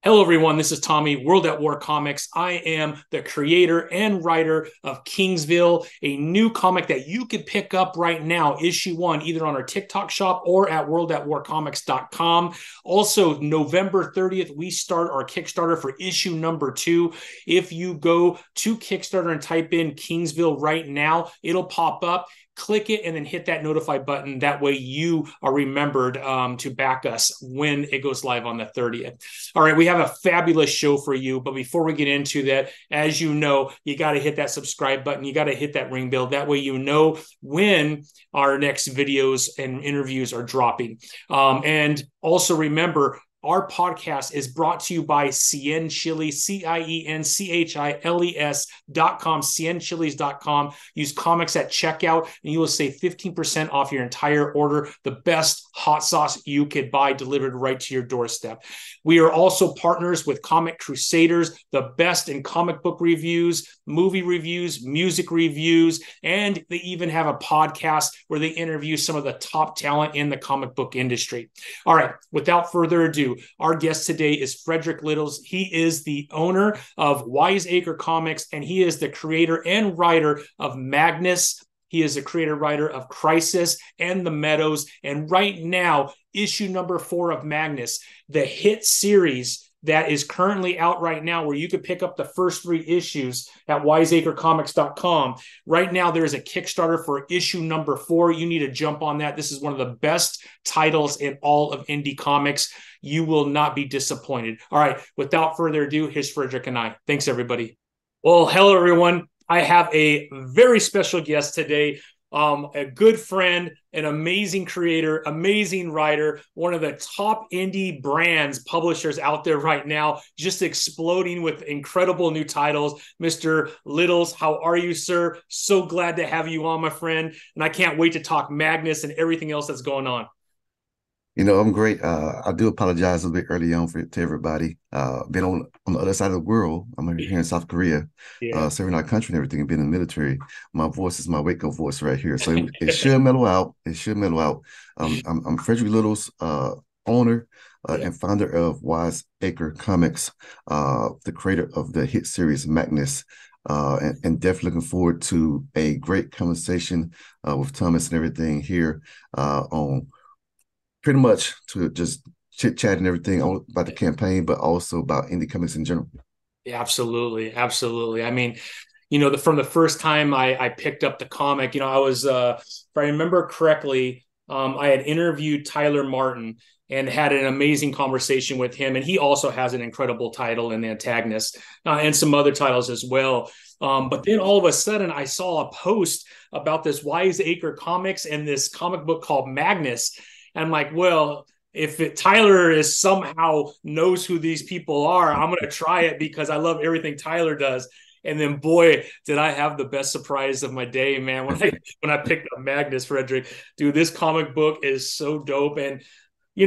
Hello, everyone. This is Tommy, World at War Comics. I am the creator and writer of Kingsville, a new comic that you could pick up right now, issue one, either on our TikTok shop or at worldatwarcomics.com. Also, November 30th, we start our Kickstarter for issue number two. If you go to Kickstarter and type in Kingsville right now, it'll pop up. Click it and then hit that notify button. That way you are remembered to back us when it goes live on the 30th. All right, we have a fabulous show for you. But before we get into that, as you know, you got to hit that subscribe button. You got to hit that ring bell. That way you know when our next videos and interviews are dropping. And also remember, our podcast is brought to you by Cien Chili, CIENCHILES.com, cienchilies.com. Use comics at checkout, and you will save 15% off your entire order. The best hot sauce you could buy delivered right to your doorstep. We are also partners with Comic Crusaders, the best in comic book reviews, movie reviews, music reviews, and they even have a podcast where they interview some of the top talent in the comic book industry. All right, without further ado, our guest today is Fredrick Littles. He is the owner of Wise Acre Comics, and he is the creator and writer of Magnus. He is the creator writer of Crisis and the Meadows. And right now, issue number 4 of Magnus, the hit series that is currently out right now, where you could pick up the first 3 issues at wiseacrecomics.com. Right now, there is a Kickstarter for issue number 4. You need to jump on that. This is one of the best titles in all of indie comics. You will not be disappointed. All right, without further ado, here's Fredrick and I. Thanks, everybody. Well, hello, everyone. I have a very special guest today. A good friend, an amazing creator, amazing writer, one of the top indie brands, publishers out there right now, just exploding with incredible new titles. Mr. Littles, how are you, sir? So glad to have you on, my friend. And I can't wait to talk Magnus and everything else that's going on. I'm great. I do apologize a bit early on to everybody. Been on the other side of the world. I'm here in South Korea, Yeah. serving our country and everything, and being in the military. My voice is my wake up voice right here, so it should mellow out. It should mellow out. I'm Fredrick Littles, owner Yeah. and founder of Wise Acre Comics, the creator of the hit series Magnus. And definitely looking forward to a great conversation with Thomas and everything here on pretty much to just chit chat and everything about the campaign, but also about indie comics in general. Yeah, absolutely. Absolutely. I mean, from the first time I picked up the comic, I was, if I remember correctly, I had interviewed Tyler Martin and had an amazing conversation with him. And he also has an incredible title in Antagonist and some other titles as well. But then all of a sudden, I saw a post about this Wise Acre Comics and this comic book called Magnus. And I'm like, well, if Tyler is somehow knows who these people are, I'm going to try it because I love everything Tyler does. And then, boy, did I have the best surprise of my day, man! When I picked up Magnus, Fredrick, dude, this comic book is so dope. And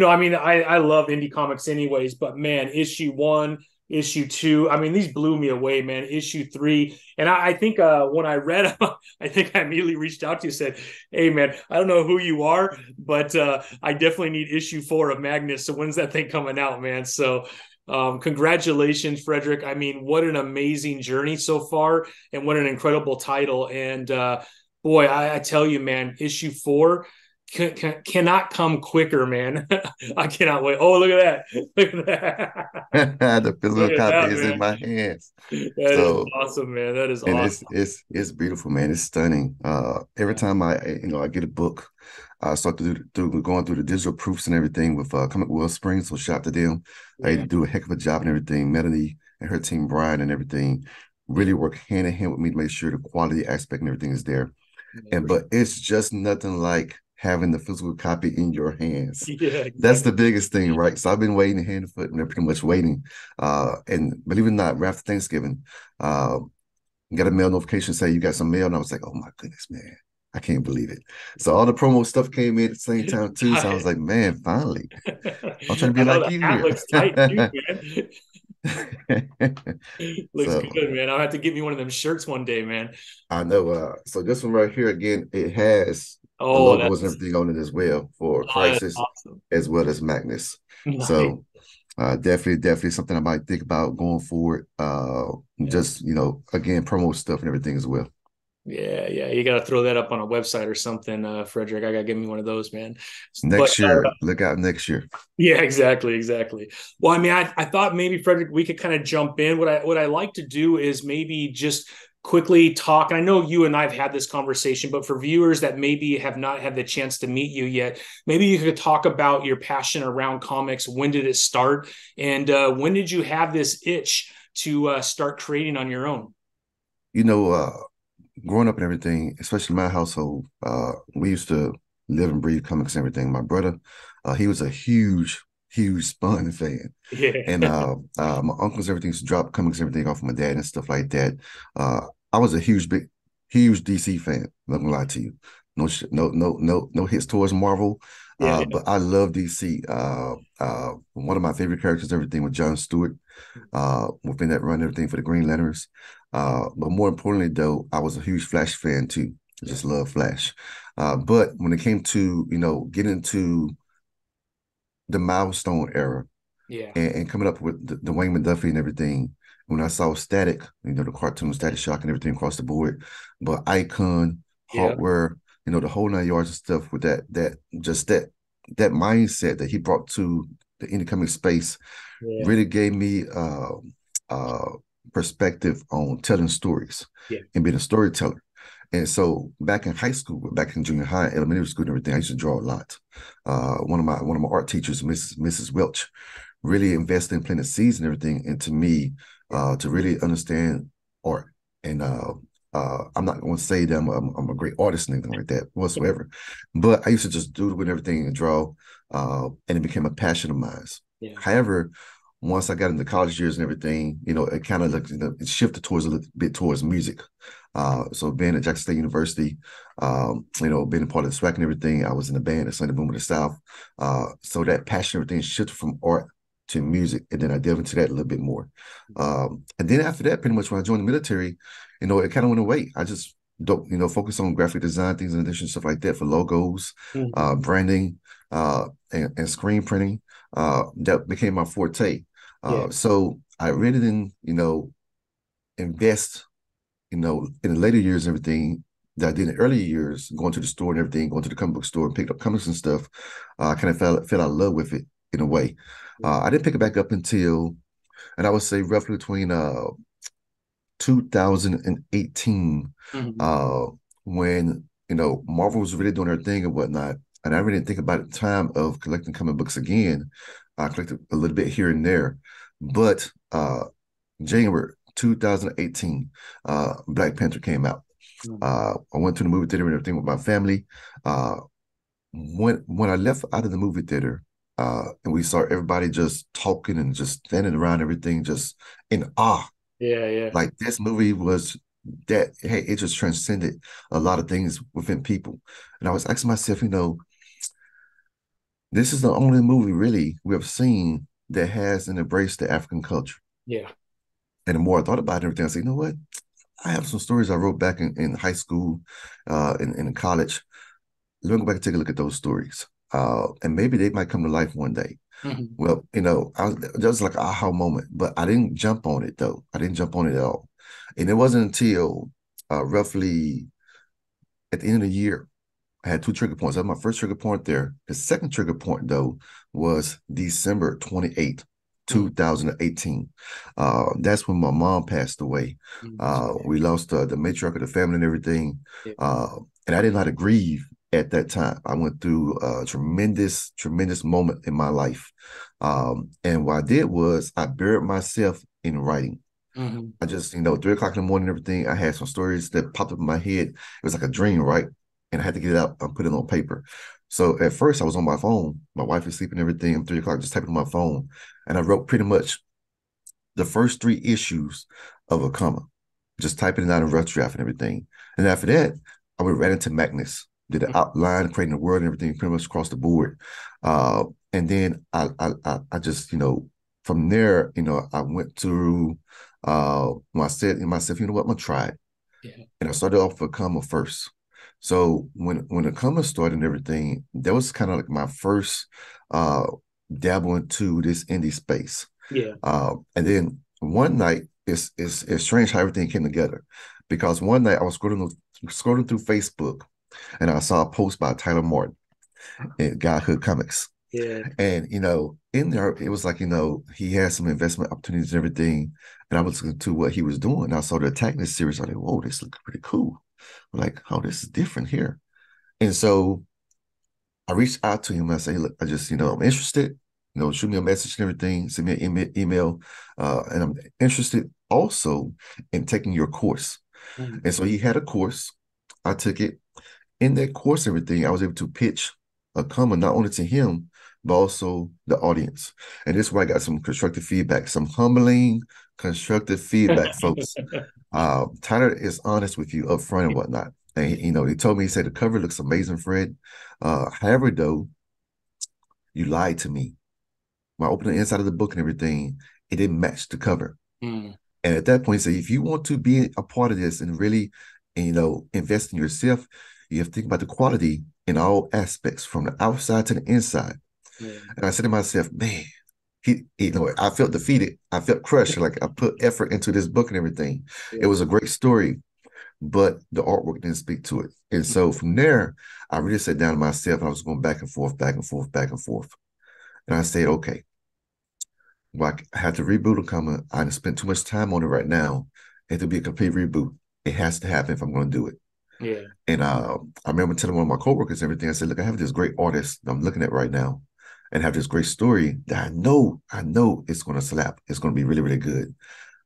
I mean, I love indie comics anyways, but man, issue 1, issue 2, I mean, these blew me away, man. Issue 3, and I think when I read them, I think I immediately reached out to you, said, hey man, I don't know who you are, but I definitely need issue 4 of Magnus. So when's that thing coming out, man? So congratulations, Fredrick. I mean, what an amazing journey so far, and what an incredible title. And boy, I tell you, man, issue 4 cannot come quicker, man. I cannot wait. Oh, look at that. Look at that. The physical Look at copy that, is in man. my hands. That is So, awesome, man. That is and awesome. it's beautiful, man. It's stunning. Every time I get a book, I start to going through the digital proofs and everything with Comic Well Springs. So shout out to them. They Yeah. do a heck of a job and everything. Melanie and her team, Brian and everything, really work hand in hand with me to make sure the quality aspect and everything is there. But it's just nothing like having the physical copy in your hands. Yeah, That's exactly. the biggest thing, right? So I've been waiting hand and foot, and they're pretty much waiting. And believe it or not, right after Thanksgiving, uh, got a mail notification say you got some mail, and I was like, oh my goodness, man. I can't believe it. So all the promo stuff came in at the same time too. So I was like, man, finally. I'm trying to be I know like the you hat here. looks tight too, man. Looks So good, man. I'll have to get me one of them shirts one day, man. I know. So this one right here again, it has the Oh, logos and everything on it as well for that's Crisis awesome. as well as Magnus. Nice. So Definitely something I might think about going forward. Yeah. Just, again, promote stuff and everything as well. Yeah, yeah, you got to throw that up on a website or something, Fredrick. I got to give me one of those, man. But Next year, look out next year. yeah, exactly, exactly. Well, I mean, I thought maybe Fredrick, we could kind of jump in. What I like to do is maybe just quickly talk. And I know you and I've had this conversation, but for viewers that maybe have not had the chance to meet you yet, maybe you could talk about your passion around comics. When did it start, and when did you have this itch to start creating on your own? You know, growing up and everything, especially my household, we used to live and breathe comics and everything. My brother, he was a huge Spawn fan. Yeah, And my uncles, everything used to drop comics, everything off of my dad and stuff like that. I was a huge DC fan. Not gonna lie to you. No hits towards Marvel. yeah, But I love DC. One of my favorite characters, everything with John Stewart, within that run, everything for the Green Lanterns. But more importantly, though, I was a huge Flash fan too. I yeah, just love Flash. But when it came to, getting into the milestone era, yeah, and coming up with the Wayne McDuffie and everything. When I saw Static, the cartoon Static Shock and everything across the board, but Icon, yeah, Hardware, the whole 9 yards and stuff with that mindset that he brought to the indie comic space yeah, really gave me uh perspective on telling stories yeah, and being a storyteller. And so back in high school, back in junior high, elementary school and everything, I used to draw a lot. One of my art teachers, Mrs. Welch, really invested in planting seeds and everything into me, yeah, to really understand art. And I'm not going to say that I'm a great artist or anything like that whatsoever, but I used to just doodle with everything and draw, and it became a passion of mine. yeah, However, once I got into college years and everything, it kind of like, it shifted towards a little bit towards music. So being at Jackson State University, being a part of the SWAC and everything, I was in the band at Sunday Boom of the South. So that passion, everything shifted from art to music, and then I delved into that a little bit more. And then after that, pretty much when I joined the military, it kind of went away. I just don't, focus on graphic design, things in addition, stuff like that for logos, mhm, branding, and screen printing. That became my forte. yeah, So I really didn't, invest, in the later years and everything that I did in the earlier years, going to the store and everything, going to the comic book store and picked up comics and stuff. I kind of fell out of love with it in a way. yeah, I didn't pick it back up until, and I would say roughly between 2018, mhm, uh, when Marvel was really doing their thing and whatnot, and I really didn't think about the time of collecting comic books again. I collected a little bit here and there, but January 2018, Black Panther came out. mhm, I went to the movie theater and everything with my family. Uh, when I left out of the movie theater, and we saw everybody just talking and just standing around everything, just in awe. yeah, yeah, Like this movie was that, hey, it just transcended a lot of things within people. And I was asking myself, this is the only movie really we have seen that has an embrace the African culture. yeah, And the more I thought about it and everything, I said, you know what? I have some stories I wrote back in high school, in college. Let me go back and take a look at those stories. And maybe they might come to life one day. mhm, Well, that was like an aha moment, but I didn't jump on it though. I didn't jump on it at all. And it wasn't until roughly at the end of the year, I had two trigger points. That was my first trigger point there. The second trigger point though was December 28th, mhm, 2018. That's when my mom passed away. mhm, We lost the matriarch of the family and everything. yeah, And I didn't know how to grieve at that time. I went through a tremendous moment in my life. And what I did was I buried myself in writing. mhm, I just, 3 o'clock in the morning, everything. I had some stories that popped up in my head. It was like a dream, right? And I had to get it out and put it on paper. So at first I was on my phone. My wife is sleeping, everything. I'm 3 o'clock, just typing on my phone. And I wrote pretty much the first 3 issues of Akoma, just typing it out in rough draft and everything. And after that, I went right into Magnus, did an outline, creating the world and everything pretty much across the board. And then I just, from there, I went through, when I said to myself, you know what, I'm gonna try it. yeah, And I started off with Akoma first. So when Akoma started and everything, that was kind of like my first dabble into this indie space. Yeah. And then one night, it's strange how everything came together, because one night I was scrolling through Facebook, and I saw a post by Tyler Martin in Godhood Comics. Yeah. And, in there, it was like, he had some investment opportunities and everything. And I was looking to what he was doing. I saw the Attackness series. I was like, whoa, this looks pretty cool. I'm like, oh, this is different here. And so I reached out to him. I say, look, I just, I'm interested. Shoot me a message and everything. Send me an email. And I'm interested also in taking your course. Mm. And so he had a course. I took it. In that course, everything, I was able to pitch Akoma not only to him, but also the audience. And this is where I got some constructive feedback, some humbling, constructive feedback, folks. Tyler is honest with you up front and whatnot. And he told me, he said, the cover looks amazing, Fred. However, though, you lied to me. When I opened the inside of the book and everything, it didn't match the cover. Mm. And at that point, he said, if you want to be a part of this and really, invest in yourself, you have to think about the quality in all aspects, from the outside to the inside. Yeah. And I said to myself, man, I felt defeated. I felt crushed. Like, I put effort into this book and everything. Yeah. It was a great story, but the artwork didn't speak to it. And so from there, I really sat down to myself, and I was going back and forth, back and forth, back and forth. And I said, okay, well, I had to reboot Akoma. I spent too much time on it right now. It had to be a complete reboot. It has to happen if I'm going to do it. Yeah. And I remember telling one of my coworkers and everything. I said, look, I have this great artist that I'm looking at right now, and have this great story that I know it's going to slap. It's going to be really, really good.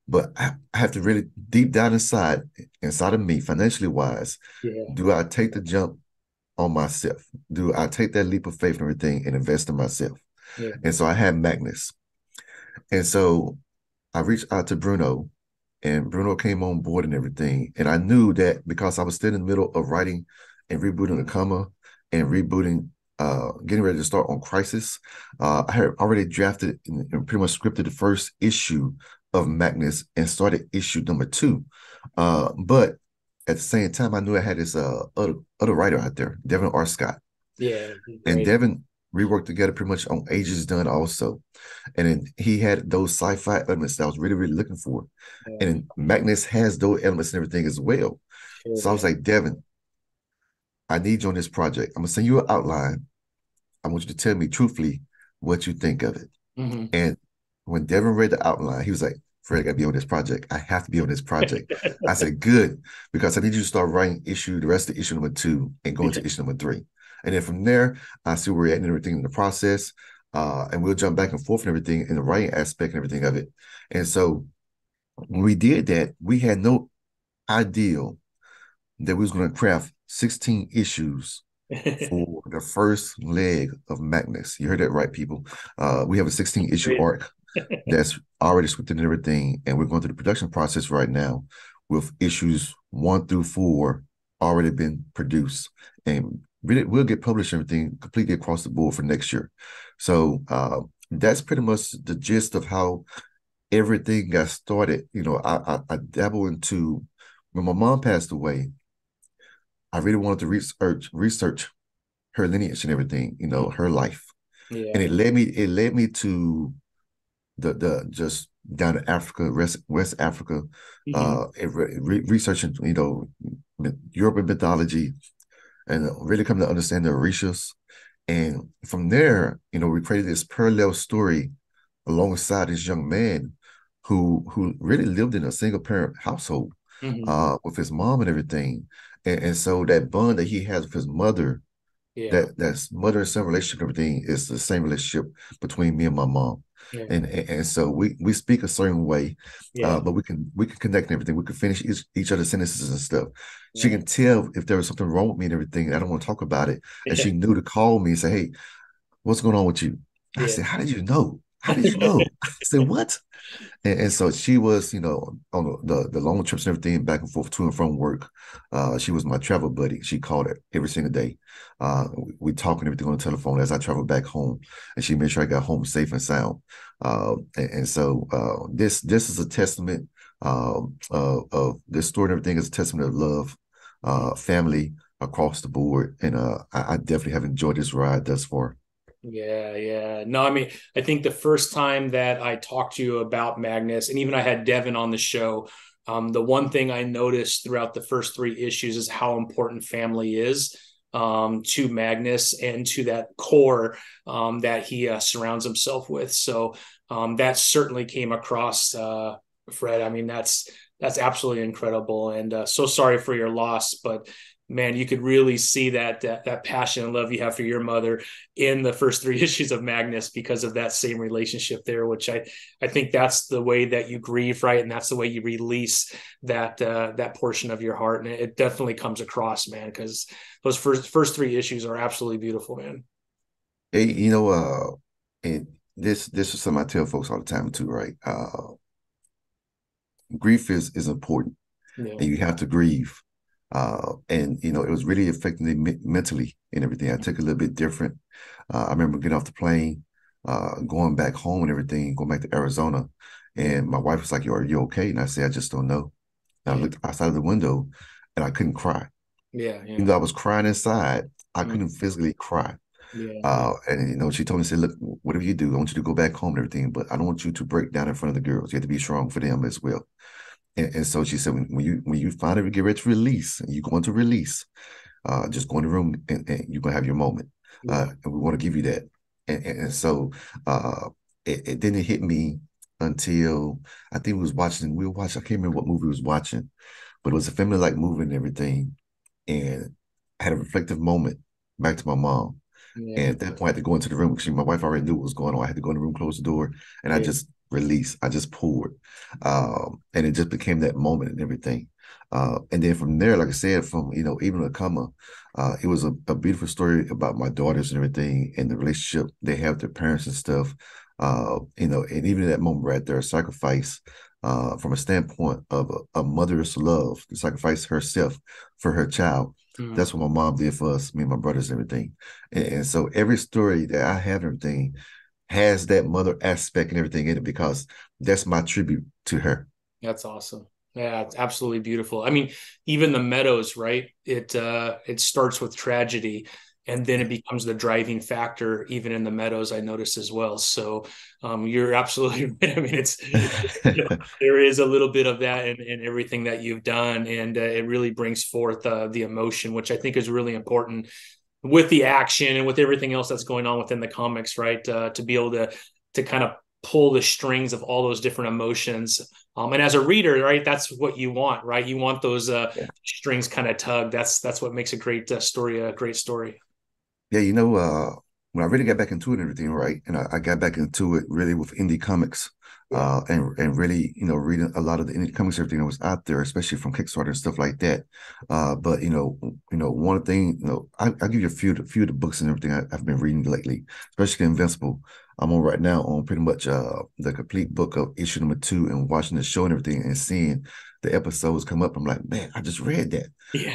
But I have to really deep down inside of me, financially wise, do I take the jump on myself? Do I take that leap of faith and everything and invest in myself? Yeah. And so I had Magnus. And so I reached out to Bruno, and Bruno came on board and everything. And I knew that because I was still in the middle of writing and rebooting Akoma and rebooting, getting ready to start on Crisis, I had already drafted and pretty much scripted the first issue of Magnus and started issue number 2. But at the same time, I knew I had this other writer out there, Devin R. Scott. Yeah. And Devin, we worked together pretty much on Ages Done also. And then he had those sci-fi elements that I was really, really looking for. Yeah. And then Magnus has those elements and everything as well. Sure, so I was like, Devin, I need you on this project. I'm going to send you an outline. I want you to tell me truthfully what you think of it. Mm-hmm. And when Devin read the outline, he was like, Fred, I got to be on this project. I have to be on this project. I said, good, because I need you to start writing the rest of issue number 2 and go into issue number 3. And then from there, I see where we're at and everything in the process. And we'll jump back and forth and everything in the writing aspect and everything of it. And so when we did that, we had no idea that we was going to craft 16 issues for the first leg of Magnus. You heard that right, people. We have a 16-issue arc that's already scripted and everything. And we're going through the production process right now with issues 1 through 4 already been produced. And really, we'll get published everything completely across the board for next year. So that's pretty much the gist of how everything got started. I dabble into, when my mom passed away, I really wanted to research her lineage and everything, her life. Yeah. And it led me to the just down to Africa, West Africa, researching, European mythology, and really come to understand the Orishas. And from there, we created this parallel story alongside this young man who really lived in a single parent household with his mom and everything. And so that bond that he has with his mother, that's mother and son relationship and everything, is the same relationship between me and my mom. Yeah. And so we speak a certain way, but we can connect and everything. We can finish each other's sentences and stuff. Yeah. She can tell if there was something wrong with me and everything. I don't want to talk about it. And she knew to call me and say, hey, what's going on with you? I said, how did you know? How did you know? I said, what? And so she was, on the long trips and everything, back and forth to and from work. She was my travel buddy. She called it every single day. We talk and everything on the telephone as I traveled back home, and she made sure I got home safe and sound. And so this is a testament of this story and everything is a testament of love, family across the board. And I definitely have enjoyed this ride thus far. Yeah, yeah. No, I mean, I think the first time that I talked to you about Magnus, and even I had Devin on the show, the one thing I noticed throughout the first three issues is how important family is to Magnus and to that core that he surrounds himself with. So that certainly came across, Fred. I mean, that's absolutely incredible, and so sorry for your loss, but man, you could really see that passion and love you have for your mother in the first three issues of Magnus because of that same relationship there, which I think that's the way that you grieve, right? And that's the way you release that portion of your heart. And it definitely comes across, man, because those first three issues are absolutely beautiful, man. Hey, and this is something I tell folks all the time too, right? Grief is important, Yeah. and you have to grieve. And it was really affecting me mentally and everything. I took it a little bit different. I remember getting off the plane, going back home and everything, going back to Arizona, and my wife was like, "Are you okay?" And I said, "I just don't know." And I Yeah. looked outside of the window, and I couldn't cry. Yeah. Even Yeah. though I was crying inside, I Mm. couldn't physically cry. Yeah. And she told me, said, "Look, whatever you do, I want you to go back home and everything, but I don't want you to break down in front of the girls. You have to be strong for them as well." And so she said, when you finally get ready to release, and you're going to release, just go in the room and you're gonna have your moment. Yeah. And we want to give you that. And so uh, it didn't hit me until I think we were watching, I can't remember what movie we was watching, but it was a family like movie and everything. And I had a reflective moment back to my mom. And Yeah. at that point, I had to go into the room because my wife already knew what was going on. I had to go in the room, close the door, and I Yeah. just released. I just poured. And it just became that moment and everything. And then from there, like I said, from, even Akoma, it was a beautiful story about my daughters and everything and the relationship they have with their parents and stuff. And even in that moment right there, sacrifice from a standpoint of a mother's love, to sacrifice herself for her child. Mm. That's what my mom did for us, me and my brothers and everything. And so every story that I have and everything has that mother aspect and everything in it because that's my tribute to her. That's awesome. Yeah, it's absolutely beautiful. I mean, even the Meadows, right? It starts with tragedy and then it becomes the driving factor even in the Meadows, I noticed as well. So you're absolutely right. I mean, there is a little bit of that in everything that you've done, and it really brings forth the emotion, which I think is really important with the action and with everything else that's going on within the comics, right? To be able to kind of pull the strings of all those different emotions. And as a reader, right, that's what you want, right? You want those Yeah. strings kind of tugged. That's what makes a great story a great story. Yeah, when I really got back into it and everything, right? And I got back into it really with indie comics, Yeah, and really, reading a lot of the indie comics, everything that was out there, especially from Kickstarter and stuff like that. But one thing, I'll give you a few of the books and everything I've been reading lately, especially Invincible. I'm on right now on pretty much the complete book of issue number 2 and watching the show and everything and seeing the episodes come up. I'm like, man, I just read that. yeah,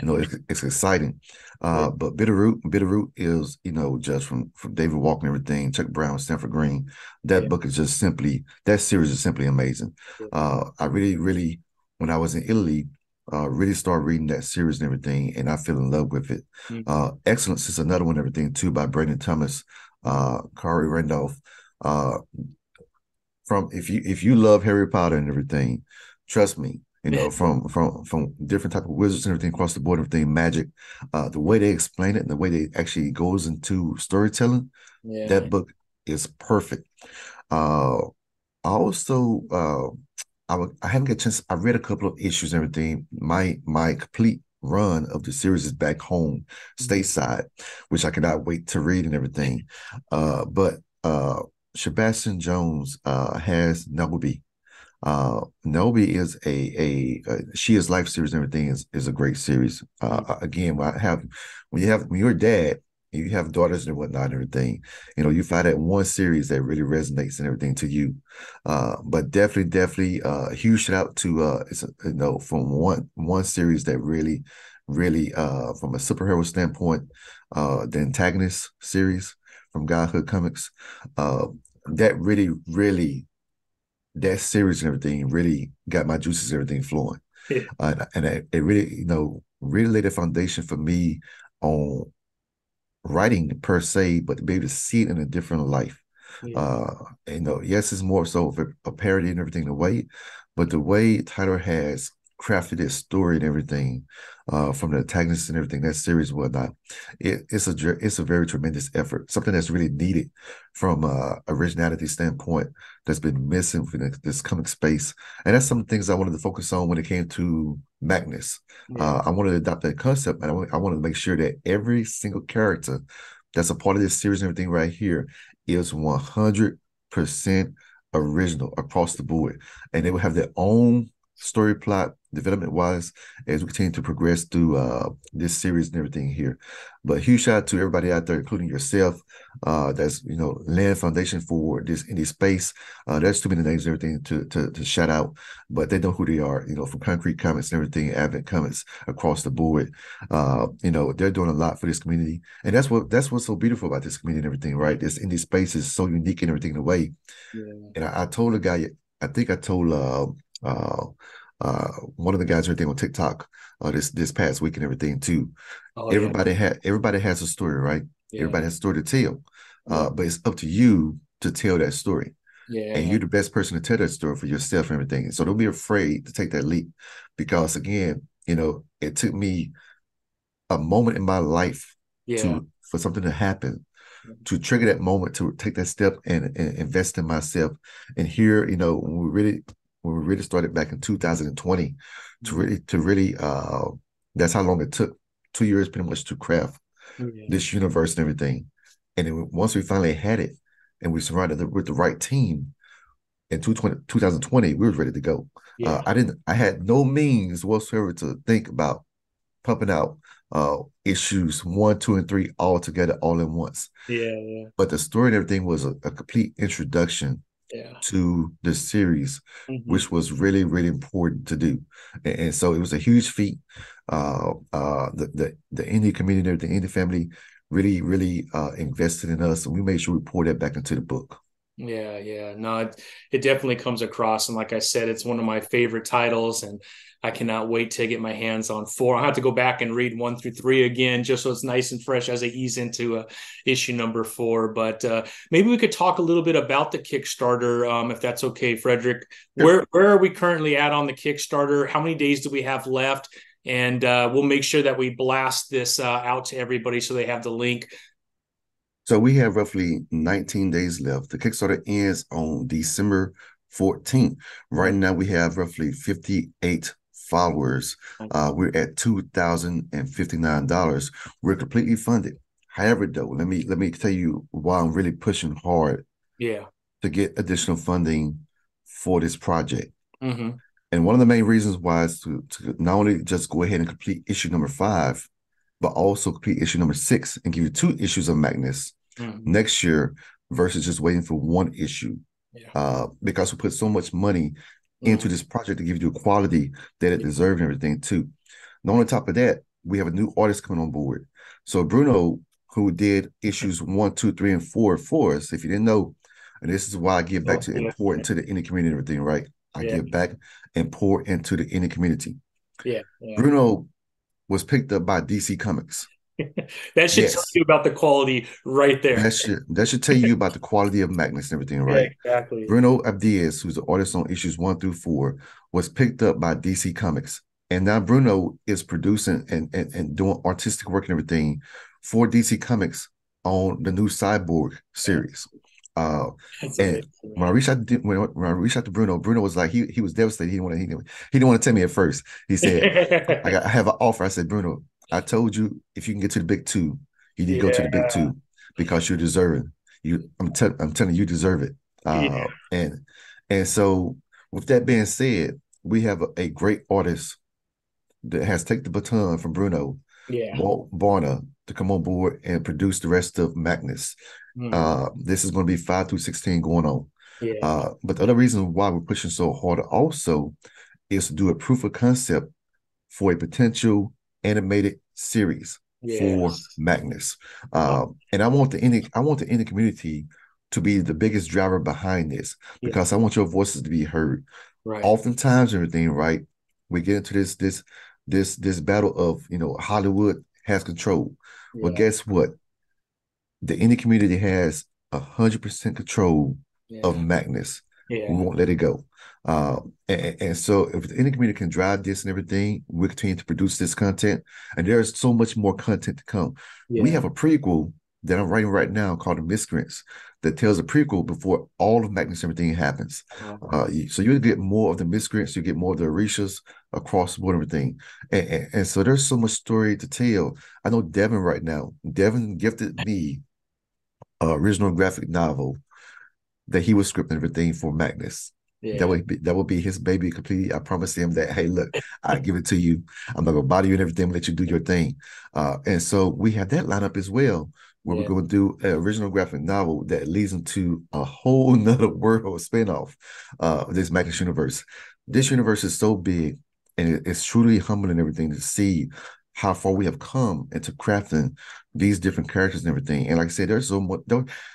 It's exciting. yeah, But Bitterroot is, just from David Walker and everything, Chuck Brown, Stanford Green. yeah, That series is simply amazing. yeah. I really, really, when I was in Italy, really started reading that series and everything, and I fell in love with it. Mm, Excellence is another one, everything too, by Brandon Thomas, Kari Randolph. Uh, from if you love Harry Potter and everything, trust me, from different type of wizards and everything across the board, everything magic, the way they explain it and the way they actually goes into storytelling, yeah, that book is perfect. Uh, I also I haven't got a chance. I read a couple of issues and everything. My complete run of the series is back home, mhm, stateside, which I cannot wait to read and everything. But Sebastian Jones has Nobi. Nobi is a She Is Life series and everything is a great series. mm, Again, when you're a dad and you have daughters and whatnot and everything, you find that one series that really resonates and everything to you. But definitely, huge shout out to from one series that really from a superhero standpoint, the Antagonist series from Godhood Comics, that really that series and everything really got my juices and everything flowing. yeah, And it really, really laid a foundation for me on writing per se, but to be able to see it in a different life. Yeah. Uh, yes, it's more so of a parody and everything, the way, but the way Tyler has crafted his story and everything, from the antagonists and everything, that series and whatnot, it's a very tremendous effort, something that's really needed from originality standpoint that's been missing from this comic space. And that's some things I wanted to focus on when it came to Magnus. Yeah. I wanted to adopt that concept, and I wanted to make sure that every single character that's a part of this series and everything right here is 100% original across the board. And they will have their own story plot, development wise, as we continue to progress through this series and everything here. But huge shout out to everybody out there, including yourself, that's laying foundation for this indie space. There's too many names and everything to shout out, but they know who they are, from Concrete Comics and everything, Advent Comics across the board. They're doing a lot for this community. And that's what's so beautiful about this community and everything, right? This indie space is so unique and everything in a way. Yeah. And I told a guy, I think I told one of the guys everything on TikTok this past week and everything too. Oh yeah. Everybody has a story, right? Yeah. Everybody has a story to tell. Yeah. But it's up to you to tell that story. And Yeah. you're the best person to tell that story for yourself and everything. So don't be afraid to take that leap, because again, it took me a moment in my life Yeah. to for something to happen, to trigger that moment, to take that step and invest in myself. And here, when we really started back in 2020, to really that's how long it took. 2 years pretty much to craft Yeah. this universe and everything. And then once we finally had it and we surrounded it with the right team in 2020, we were ready to go. Yeah. I had no means whatsoever to think about pumping out issues 1, 2, and 3 all together, all in once. Yeah. Yeah. But the story and everything was a complete introduction Yeah. to the series, Hmm. which was really, really important to do. And so it was a huge feat. The indie community, the indie family really, really invested in us, and we made sure we poured that back into the book. Yeah, yeah. No, it definitely comes across. And like I said, it's one of my favorite titles, and I cannot wait to get my hands on 4. I'll have to go back and read 1 through 3 again, just so it's nice and fresh as I ease into issue number 4. But maybe we could talk a little bit about the Kickstarter, if that's okay, Fredrick. Sure. Where are we currently at on the Kickstarter? How many days do we have left? And we'll make sure that we blast this out to everybody so they have the link. So we have roughly 19 days left. The Kickstarter ends on December 14th. Right now, we have roughly 58 followers. We're at $2,059. We're completely funded. However, though, let me tell you why I'm really pushing hard Yeah. to get additional funding for this project. Mm-hmm. And one of the main reasons why is to not only just go ahead and complete issue number 5, but also complete issue number 6 and give you 2 issues of Magnus next year versus just waiting for 1 issue. Yeah. Because we put so much money into this project to give you the quality that it deserves and everything too. And on top of that, we have a new artist coming on board. So Bruno, who did issues 1, 2, 3, and 4 for us, if you didn't know, and this is why I give back to important to the indie community and everything, right? I give back and pour into the indie community. Yeah. Yeah. Bruno was picked up by DC Comics. That should tell you about the quality right there. That should tell you about the quality of Magnus and everything, right? Yeah, exactly. Bruno Abdias, who's the artist on issues 1 through 4, was picked up by DC Comics. And now Bruno is producing and doing artistic work and everything for DC Comics on the new Cyborg series. And when I reached out to Bruno, Bruno was like, he was devastated. He didn't want to tell me at first. He said, I have an offer. I said, Bruno, I told you if you can get to the big 2, you need to go to the big 2 because you're deserving. I'm telling you, you deserve it. And so with that being said, we have a great artist that has taken the baton from Bruno, Walt Barner, to come on board and produce the rest of Magnus. This is going to be 5 through 16 going on. But the other reason why we're pushing so hard also is to do a proof of concept for a potential animated series for Magnus. And I want the indie community to be the biggest driver behind this, because I want your voices to be heard. Right. Oftentimes, everything, right? We get into this battle of Hollywood has control. Well, guess what? the indie community has 100% control of Yeah. Magnus. We Yeah. won't let it go. And so if the indie community can drive this and everything, we continue to produce this content. And there's so much more content to come. We Yeah. have a prequel that I'm writing right now called The Miscreants that tells a prequel before all of Magnus and everything happens. Uh-huh. So you'll get more of the Miscreants, you get more of the Orishas across the board and everything. And so there's so much story to tell. I know Devin right now. Devin gifted me original graphic novel that he was scripting everything for Magnus. Yeah. That would be his baby completely. I promised him that, hey, look, I give it to you. I'm not gonna bother you and everything, let you do your thing. And so we have that lineup as well, where we're Yeah. going to do an original graphic novel that leads into a whole nother world spinoff of this Magnus universe. This universe is so big, and it's truly humbling and everything to see how far we have come into crafting these different characters and everything. And like I said, there's so much,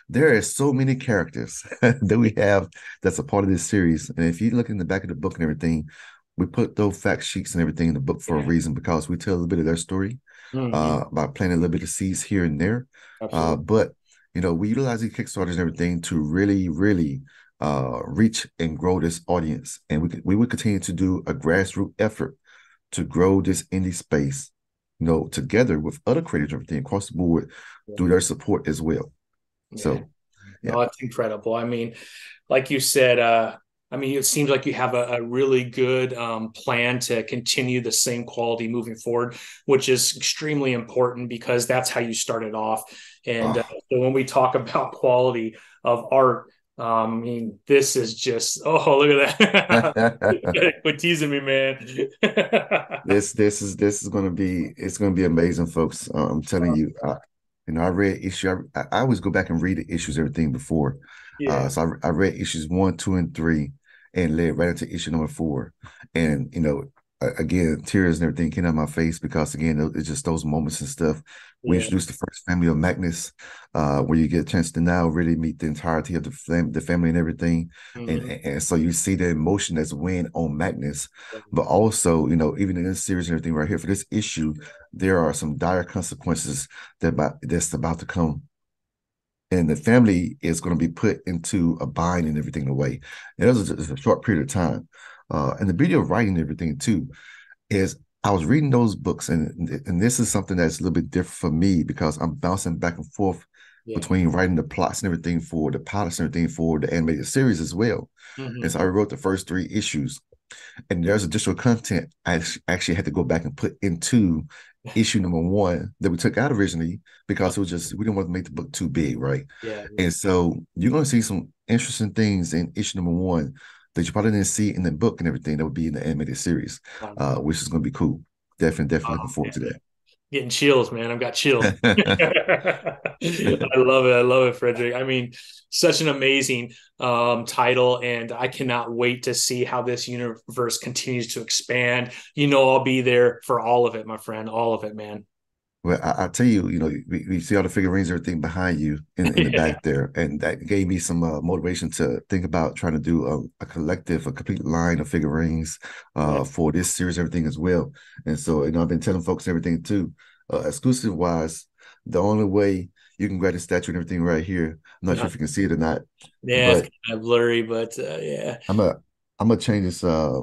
there are so many characters that we have that's a part of this series. And if you look in the back of the book and everything, we put those fact sheets and everything in the book for a Yeah. reason, because we tell a little bit of their story Hmm. by planting a little bit of seeds here and there. Absolutely. But we utilize these Kickstarters and everything to really, really reach and grow this audience. And we would continue to do a grassroots effort to grow this indie space, together with other creators and everything across the board Yeah. through their support as well. Yeah. So yeah. No, it's incredible. I mean, like you said, I mean, it seems like you have a really good plan to continue the same quality moving forward, which is extremely important because that's how you started off. And Oh, so when we talk about quality of art, I mean, this is just, oh, look at that. Quit teasing me, man. this is going to be, it's going to be amazing, folks. I'm telling you. I read issue. I always go back and read the issues, everything before. Yeah. So I read issues 1, 2, and 3, and led right into issue number 4. And again, tears and everything came out of my face because again, it's just those moments and stuff. We Yeah. introduced the first family of Magnus, where you get a chance to now really meet the entirety of the family and everything, and, Mhm. and so you see the emotion that's weighing on Magnus, but also even in this series and everything right here for this issue, there are some dire consequences that's about to come, and the family is going to be put into a bind and everything away. And it was just a short period of time. And the beauty of writing everything too is I was reading those books, and this is something that's a little bit different for me because I'm bouncing back and forth Yeah. between writing the plots and everything for the pilots and everything for the animated series as well. And Mhm. so I wrote the first 3 issues, and there's additional content I actually had to go back and put into issue number 1 that we took out originally because it was just, we didn't want to make the book too big, right? Yeah. And so you're going to see some interesting things in issue number 1 that you probably didn't see in the book and everything that would be in the animated series, which is going to be cool. Definitely looking Oh, forward to man. that. Getting chills, man. I've got chills. I love it. I love it, Frederick. I mean, such an amazing title, and I cannot wait to see how this universe continues to expand. I'll be there for all of it, my friend. All of it, man. Well, I tell you, we see all the figurines, everything behind you in the Yeah. back there, and that gave me some motivation to think about trying to do a collective, a complete line of figurines Yeah. for this series, everything as well. And so, I've been telling folks everything too, exclusive wise, the only way you can grab the statue and everything right here. I'm not sure if you can see it or not, Yeah, it's but kind of blurry, but yeah. I'm a I'm gonna change this. I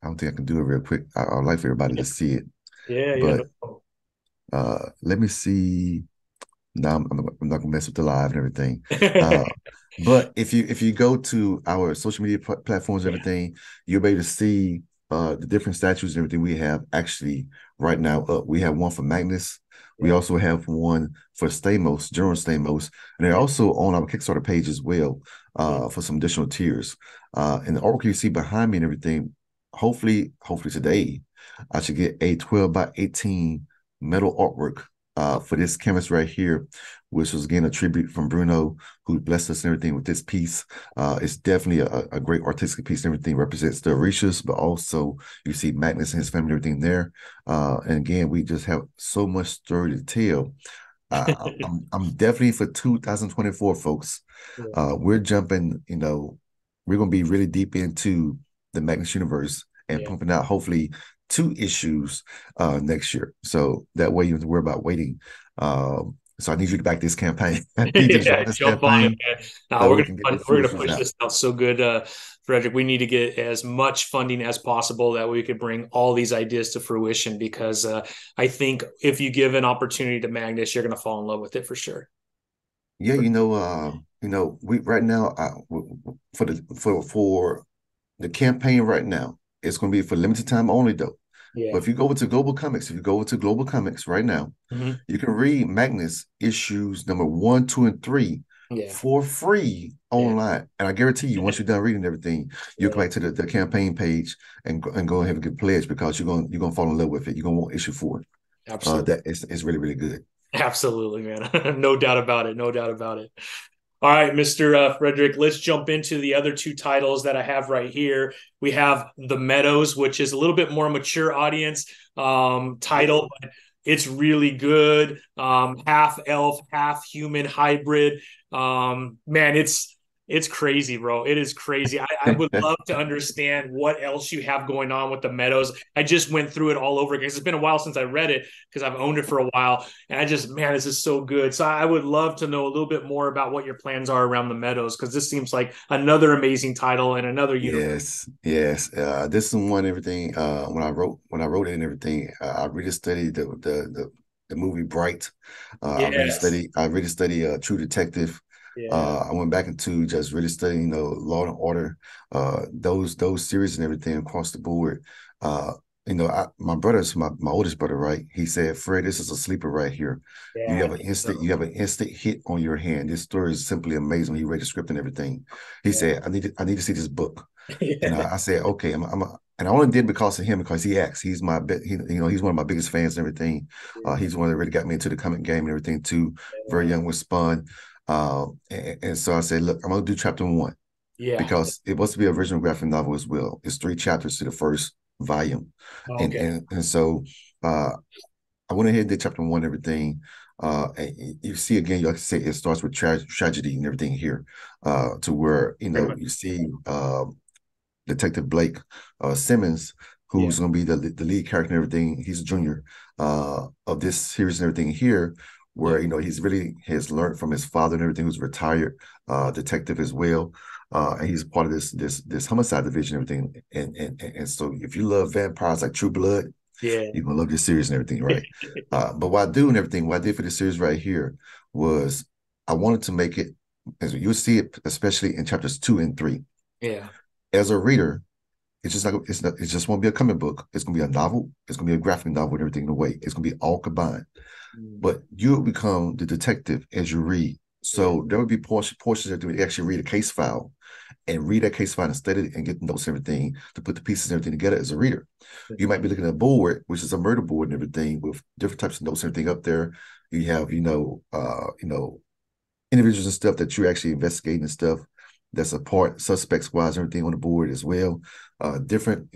don't think I can do it real quick. I'd like for everybody to see it, Yeah, yeah. but No. let me see. Now I'm not gonna mess with the live and everything. Uh, but if you go to our social media platforms, Yeah, everything, you'll be able to see the different statues and everything we have actually right now up. We have one for Magnus. We yeah, also have one for Stamos, General Stamos, and they're yeah, also on our Kickstarter page as well yeah. for some additional tiers. And the artwork you see behind me and everything, hopefully today, I should get a 12 by 18 metal artwork for this canvas right here, which was again a tribute from Bruno, who blessed us and everything with this piece. It's definitely a great artistic piece and everything. Represents the Orishas, but also you see Magnus and his family and everything there. And again, we just have so much story to tell. I'm definitely for 2024, folks. Yeah, We're jumping, we're gonna be really deep into the Magnus universe and yeah. pumping out hopefully 2 issues next year. So that way you don't have to worry about waiting. So I need you to back this campaign. I need you to Yeah, join this jump on it, campaign man. No, so we can get these we're gonna foolishness push out. this out so good, Fredrick. We need to get as much funding as possible that we could bring all these ideas to fruition. Because I think if you give an opportunity to Magnus, you're gonna fall in love with it for sure. Yeah, we right now for the campaign right now, it's going to be for limited time only though. But Yeah. if you go over to Global Comics, if you go over to Global Comics right now, Hmm. you can read Magnus issues number 1, 2, and 3 Yeah. for free Yeah. online. And I guarantee you, once you're done reading everything, you'll come Yeah. back to the campaign page and go ahead and get pledged because you're gonna fall in love with it. You're gonna want issue 4. Absolutely. That is really, really good. Absolutely, man. No doubt about it. No doubt about it. All right, Mr. Fredrick, let's jump into the other two titles that I have right here. We have The Meadows, which is a little bit more mature audience title, but it's really good. Half elf, half human hybrid. Man, it's crazy, bro. It is crazy. I would love to understand what else you have going on with The Meadows. I just went through it all over because it's been a while since I read it because I've owned it for a while. And man, this is so good. So I would love to know a little bit more about what your plans are around The Meadows, because this seems like another amazing title and another universe. Yes, yes. This is one everything. When I wrote it and everything, I really studied the movie Bright. Yes. I really studied True Detective. Yeah. I went back into just really studying, Law and Order, those series and everything across the board. Uh, my oldest brother, right? He said, "Fred, this is a sleeper right here. Yeah. You have an instant hit on your hand. This story is simply amazing." When he read the script and everything, he said, I need to see this book." And Yeah. I said, "Okay, and I only did because of him because he asked. He's one of my biggest fans and everything. He's the one that really got me into the comic game and everything too. Very young with Spawn. And so I said, look, I'm gonna do chapter 1 Yeah. because it was to be an original graphic novel as well. It's 3 chapters to the first volume, and Okay. and so uh, I went ahead and did chapter 1 and everything. And you see again, like I say, it starts with tragedy and everything here, to where you see Detective Blake Simmons, Yeah. who's going to be the lead character and everything. He's a junior of this series and everything here, Yeah. where he's really has learned from his father and everything, who's a retired detective as well. And he's part of this homicide division and everything. And so if you love vampires like True Blood, Yeah. you're gonna love this series and everything, right? But what I did for this series right here was I wanted to make it, as you'll see it, especially in chapters 2 and 3. Yeah. As a reader, it's just like it just won't be a comic book. It's gonna be a novel. It's gonna be a graphic novel and everything in a way. It's gonna be all combined. Mm. But you'll become the detective as you read. Yeah. So there would be portions that you actually read a case file and read that case file and study it and get the notes and everything to put the pieces and everything together as a reader. You might be looking at a board, which is a murder board and everything with different types of notes and everything up there. You have, individuals and stuff that you're actually investigating and stuff that's a part suspects wise everything on the board as well. Different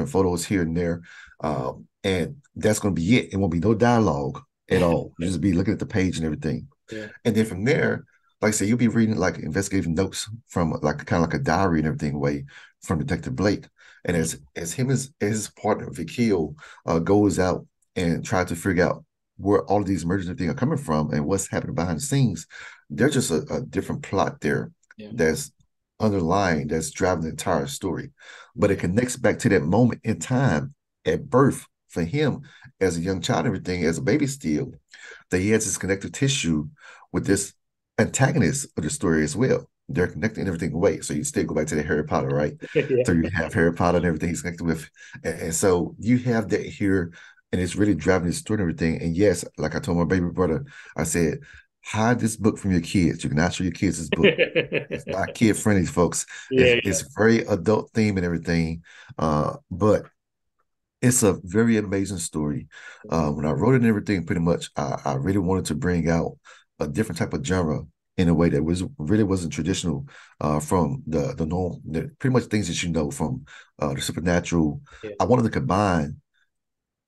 photos here and there. And that's going to be it. It won't be no dialogue at all. You just be looking at the page and everything. Yeah. And then from there, like I say, you'll be reading like investigative notes from like kind of like a diary and everything way from Detective Blake. And as him as his partner Vikil goes out and try to figure out where all of these murders and everything are coming from and what's happening behind the scenes, there's just a different plot there Yeah. that's underlying, that's driving the entire story. But it connects back to that moment in time at birth for him as a young child, everything as a baby still, that he has this connective tissue with this antagonist of the story as well. They're connecting everything away. So you still go back to the Harry Potter, right? Yeah. So you have Harry Potter and everything he's connected with. And so you have that here, and it's really driving the story and everything. And yes, like I told my baby brother, I said, hide this book from your kids. You cannot show your kids this book. It's not kid friendly, folks. Yeah. It's very adult theme and everything. But it's a very amazing story. When I wrote it and everything, pretty much, I really wanted to bring out a different type of genre in a way that really wasn't traditional from the normal, pretty much things that you know from the supernatural. Yeah. I wanted to combine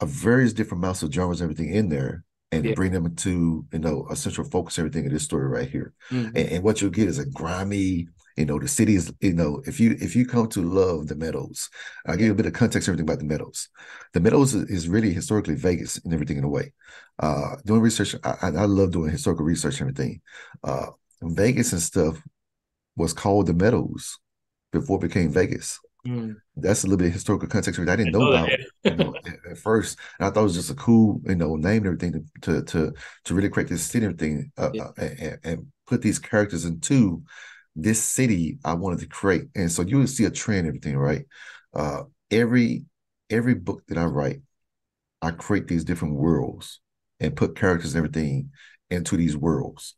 a various different amounts of genres, everything in there, and Yeah. bring them into a central focus, everything in this story right here. Mhm. And what you'll get is a grimy, The city is, if you come to love the Meadows, I'll give you a bit of context, everything about the Meadows. The Meadows is really historically Vegas and everything in a way. Doing research, I love doing historical research and everything. Vegas and stuff was called the Meadows before it became Vegas. Mm. That's a little bit of historical context I didn't I know know about, that. at first. And I thought it was just a cool, name and everything to really create this city and everything, Yeah. and put these characters into this city I wanted to create. And so you would see a trend, everything, right? Uh, every every book that I write, I create these different worlds and put characters and everything into these worlds,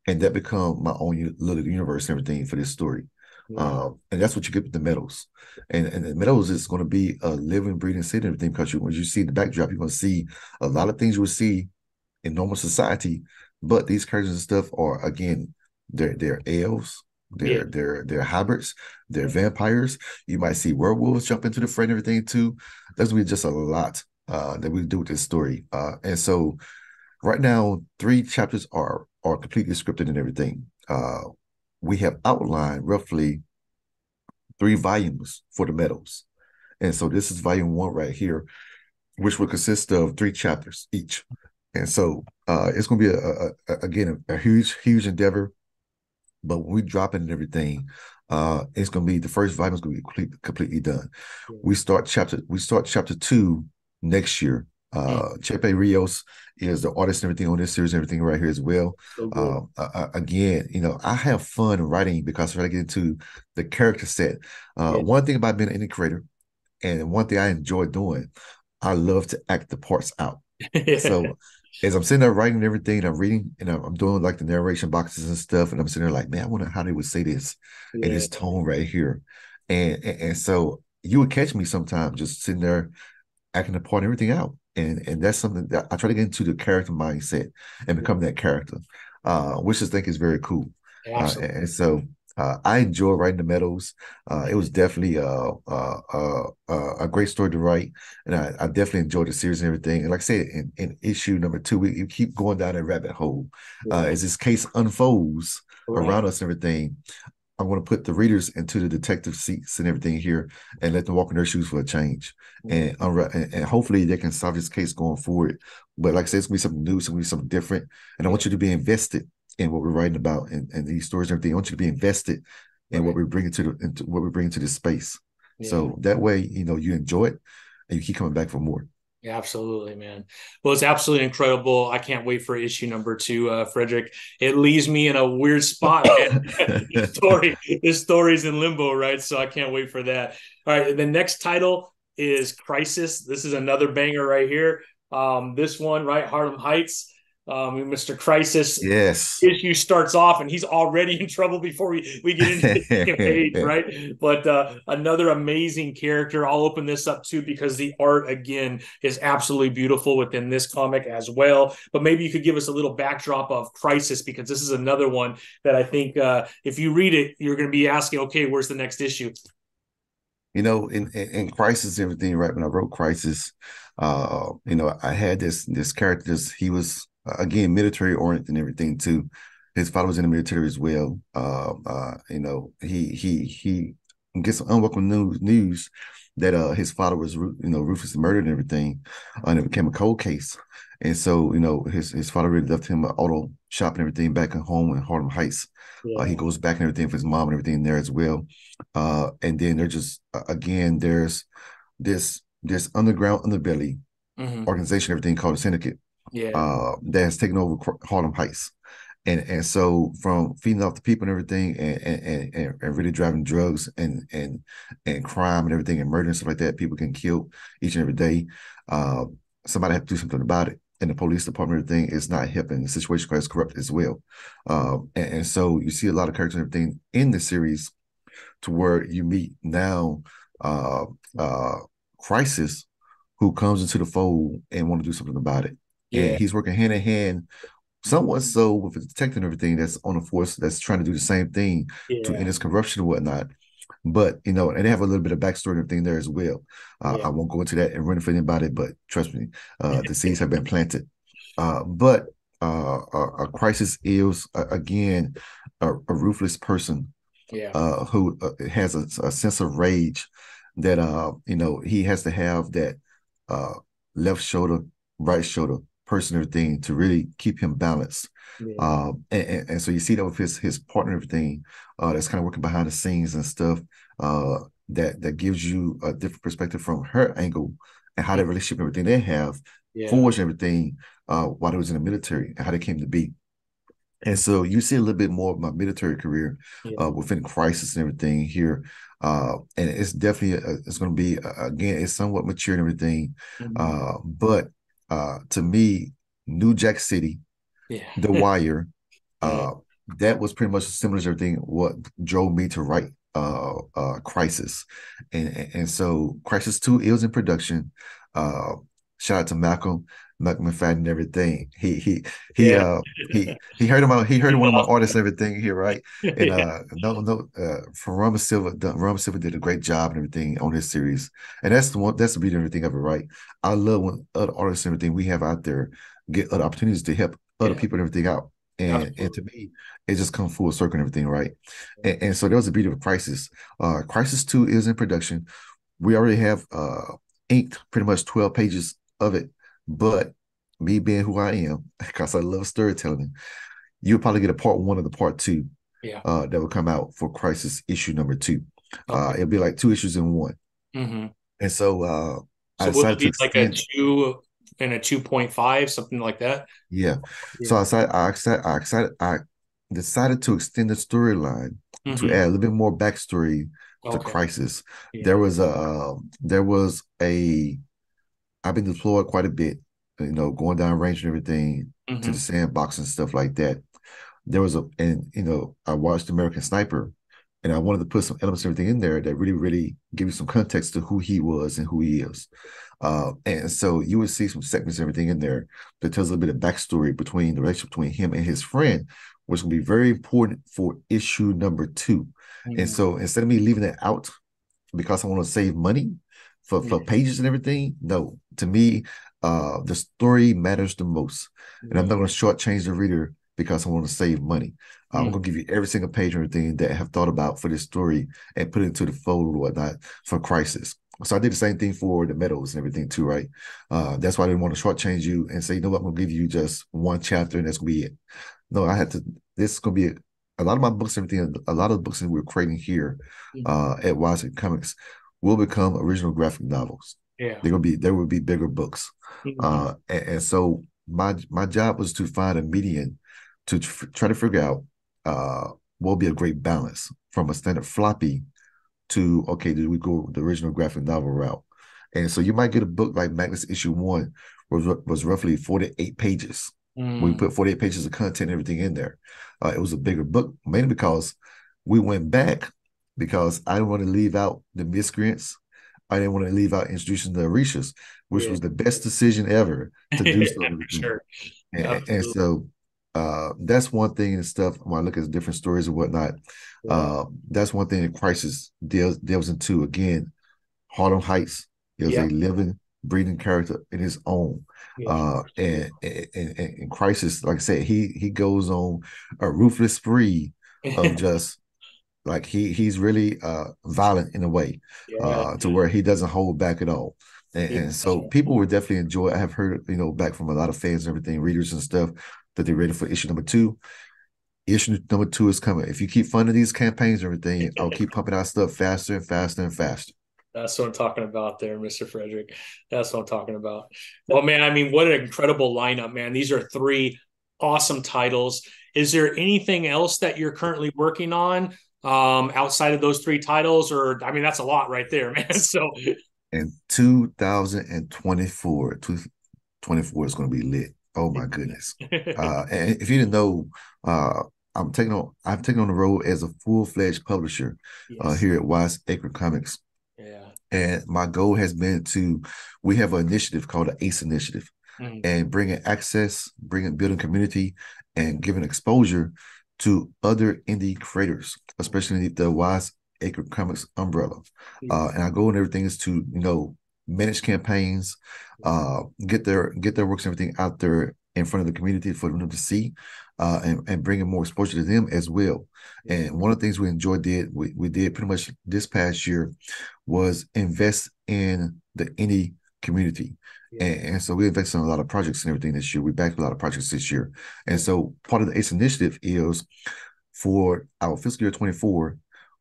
and that become my own little universe and everything for this story. Yeah. And that's what you get with the Meadows. And the Meadows is going to be a living, breathing city and everything, because when you see the backdrop, you're going to see a lot of things you would see in normal society. But these characters and stuff are, again, they're elves, Yeah. they're hybrids, they're vampires. You might see werewolves jump into the fray and everything too. There's going to be just a lot that we do with this story. And so right now, 3 chapters are completely scripted and everything. We have outlined roughly 3 volumes for the Meadows. And so this is volume 1 right here, which will consist of 3 chapters each. And so it's going to be, again, a huge, huge endeavor. But when we drop it and everything, it's going to be, the first volume is going to be completely done. Yeah. We start chapter 2 next year. Chepe Rios is the artist and everything on this series and everything right here as well. So good. Again, I have fun writing because when I get into the character set, Yeah. one thing about being an indie creator, and one thing I enjoy doing, I love to act the parts out. So as I'm sitting there writing everything, I'm reading, and I'm doing like the narration boxes and stuff, and I'm sitting there like, man, I wonder how they would say this in Yeah. this tone right here. And so you would catch me sometimes just sitting there acting the part and everything out. And that's something that I try to get into, the character mindset and become that character, which I think is very cool. Absolutely. And so I enjoy writing the Meadows. It was definitely a great story to write, and I definitely enjoyed the series and everything. And like I said, in issue number 2, we keep going down that rabbit hole Yeah. as this case unfolds Right. around us and everything. I'm going to put the readers into the detective seats and everything here, and let them walk in their shoes for a change, and hopefully they can solve this case going forward. But like I said, it's going to be something new, it's going to be something different, and I Yeah. want you to be invested in what we're writing about, and these stories and everything. I want you to be invested in what Right. we bring into what we bring into this space. Yeah. So that way, you enjoy it and you keep coming back for more. Yeah, absolutely, man. Well, it's absolutely incredible. I can't wait for issue number 2, Fredrick. It leaves me in a weird spot, man. This story's in limbo, right? So I can't wait for that. All right, the next title is Crisis. This is another banger right here. This one, right, Harlem Heights. Mr. Crisis Yes. issue starts off and he's already in trouble before we get into the second page, right? But another amazing character. I'll open this up too because the art again is absolutely beautiful within this comic as well. But maybe you could give us a little backdrop of Crisis, because this is another one that I think if you read it, you're going to be asking, okay, where's the next issue? In Crisis and everything, right? When I wrote Crisis, I had this character. He was, again, military oriented and everything too. His father was in the military as well. He gets some unwelcome news that his father was ruthlessly murdered and everything, and it became a cold case. And so his father really left him an auto shop and everything back at home in Harlem Heights. He Yeah. goes back and everything for his mom and everything there as well. And then there's just again, there's this underground underbelly Mm-hmm. organization, everything called a syndicate, Yeah. that has taken over Harlem Heights. And so from feeding off the people and everything, and really driving drugs and crime and everything, and murder and stuff like that, people getting killed each and every day. Uh, Somebody have to do something about it. And the police department, everything is not helping. The situation is corrupt as well. And so you see a lot of characters and everything in the series, to where you meet now uh, uh, Crisis, who comes into the fold and want to do something about it. And Yeah. he's working hand in hand, somewhat so, with a detective and everything that's on the force that's trying to do the same thing to end Yeah. this corruption and whatnot. But and they have a little bit of backstory and everything there as well. Yeah. I won't go into that and run for anybody, but trust me, the seeds have been planted. But a Crisis is, again, a ruthless person Yeah. who has a sense of rage that he has to have that uh, left shoulder, right shoulder person, everything to really keep him balanced. Yeah. And so you see that with his partner, everything that's kind of working behind the scenes and stuff. That gives you a different perspective from her angle and how that relationship, everything they have Yeah. forged everything while they was in the military and how they came to be. And so you see a little bit more of my military career Yeah. within Crisis and everything here. And it's definitely, it's going to be, again, it's somewhat mature and everything. Mhm. But to me, New Jack City, Yeah. The Wire, Yeah. uh, that was pretty much similar to everything what drove me to write Crisis. And so Crisis 2 is in production. Uh, Shout out to Malcolm McFadden and everything. He Yeah. uh he heard about he heard He's one of my awesome. artists and everything here, right? And Yeah. no from Rama Silva did a great job and everything on this series. And that's the beauty of everything of it, right? I love when other artists and everything we have out there get other opportunities to help other Yeah. people and everything out. And to Absolutely. me, it just comes full circle and everything, right? And so there was a beauty of Crisis. Crisis 2 is in production. We already have inked pretty much 12 pages of it. But me being who I am, because I love storytelling, you'll probably get a part one of the part two Yeah. that will come out for Crisis issue number two. Okay. It'll be like two issues in one. Hmm. And so I So will it decided to be like a extend. 2 and a 2.5, something like that? Yeah. So Yeah. I decided to extend the storyline to Hmm. add a little bit more backstory to Okay. Crisis. Yeah. There was a I've been deployed quite a bit, going down range and everything to the Hmm. sandbox and stuff like that. I watched American Sniper, and I wanted to put some elements and everything in there that really, really give you some context to who he was and who he is. And so you would see some segments and everything in there that tells a little bit of backstory between the relationship between him and his friend, which will be very important for issue number two. And Hmm. so instead of me leaving it out because I want to save money for Yeah. pages and everything. No, to me, the story matters the most, and I'm not going to shortchange the reader because I want to save money. I'm Hmm. going to give you every single page and everything that I have thought about for this story and put it into the fold or whatnot for Crisis. So I did the same thing for the Meadows and everything too, right? That's why I didn't want to shortchange you and say, you know what, I'm going to give you just one chapter and that's going to be it. No, I had to. This is going to be a lot of my books, everything. A lot of the books that we're creating here at Wise Acre Comics will become original graphic novels. Yeah. There will be bigger books, Hmm. and so my job was to find a median to try to figure out what will be a great balance from a standard floppy to okay, did we go the original graphic novel route? And so you might get a book like Magnus issue one was roughly 48 pages. We Hmm. put 48 pages of content and everything in there. It was a bigger book, mainly because we went back because I didn't want to leave out the miscreants. I didn't want to leave out introducing the Orishas, which Yeah. was the best decision ever to do so Yeah, and for everything. sure. And Absolutely. so that's one thing and stuff. When I look at different stories and whatnot, Yeah. that's one thing that Crisis delves into. Again, Harlem Heights is a Yeah. living, breathing character in his own. Yeah. And Crisis, like I said, he goes on a ruthless spree of just like he's really violent in a way Yeah. to where he doesn't hold back at all. And so Yeah. people would definitely enjoy it. I have heard, back from a lot of fans and everything, readers and stuff, that they're ready for issue number two. Issue number two is coming. If you keep funding these campaigns and everything, I'll keep pumping out stuff faster and faster and faster. That's what I'm talking about there, Mr. Fredrick. That's what I'm talking about. Well, man, I mean, what an incredible lineup, man. These are three awesome titles. Is there anything else that you're currently working on outside of those three titles? Or, I mean, that's a lot right there, man. So, And 2024, 2024 is going to be lit. Oh my goodness. And if you didn't know, uh, I've taken on the road as a full-fledged publisher yes. here at Wise Acre Comics. Yeah. And my goal has been we have an initiative called the ACE Initiative, Mm. and bringing access, building community, and giving exposure to other indie creators, especially the Wise Acre Comics umbrella. Yes. And our goal and everything is to, manage campaigns, get their works and everything out there in front of the community for them to see, and bringing more exposure to them as well. And one of the things we we did pretty much this past year was invest in the indie community. And so we invested in a lot of projects and everything this year. We backed a lot of projects this year. And so part of the ACE initiative is for our fiscal year 24,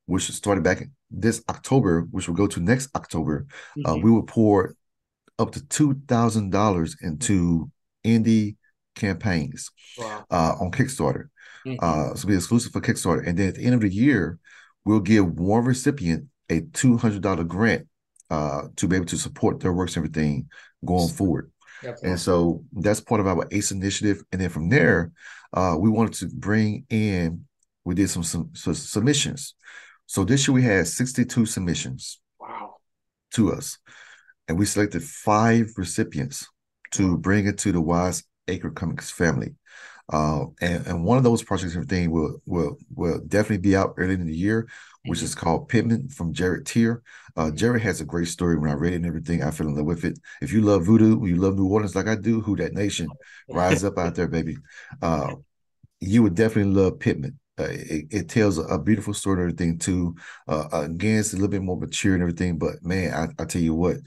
which started back this October, which will go to next October. We will pour up to $2,000 into indie campaigns on Kickstarter. So it'll be exclusive for Kickstarter. And then at the end of the year, we'll give one recipient a $200 grant to be able to support their works and everything going forward. And so that's part of our ACE initiative. And then from there, we wanted to bring in, we did some submissions. So this year we had 62 submissions to us. And we selected 5 recipients to bring it to the Wise Acre Comics family. And one of those projects and everything will definitely be out early in the year, which is called Pittman from Jared Tier. Jared has a great story. When I read it and everything, I fell in love with it. If you love voodoo, you love New Orleans like I do, Who Dat Nation, rise up out there, baby. You would definitely love Pittman. It tells a beautiful story and everything too. Again, it's a little bit more mature and everything, but man, I tell you what,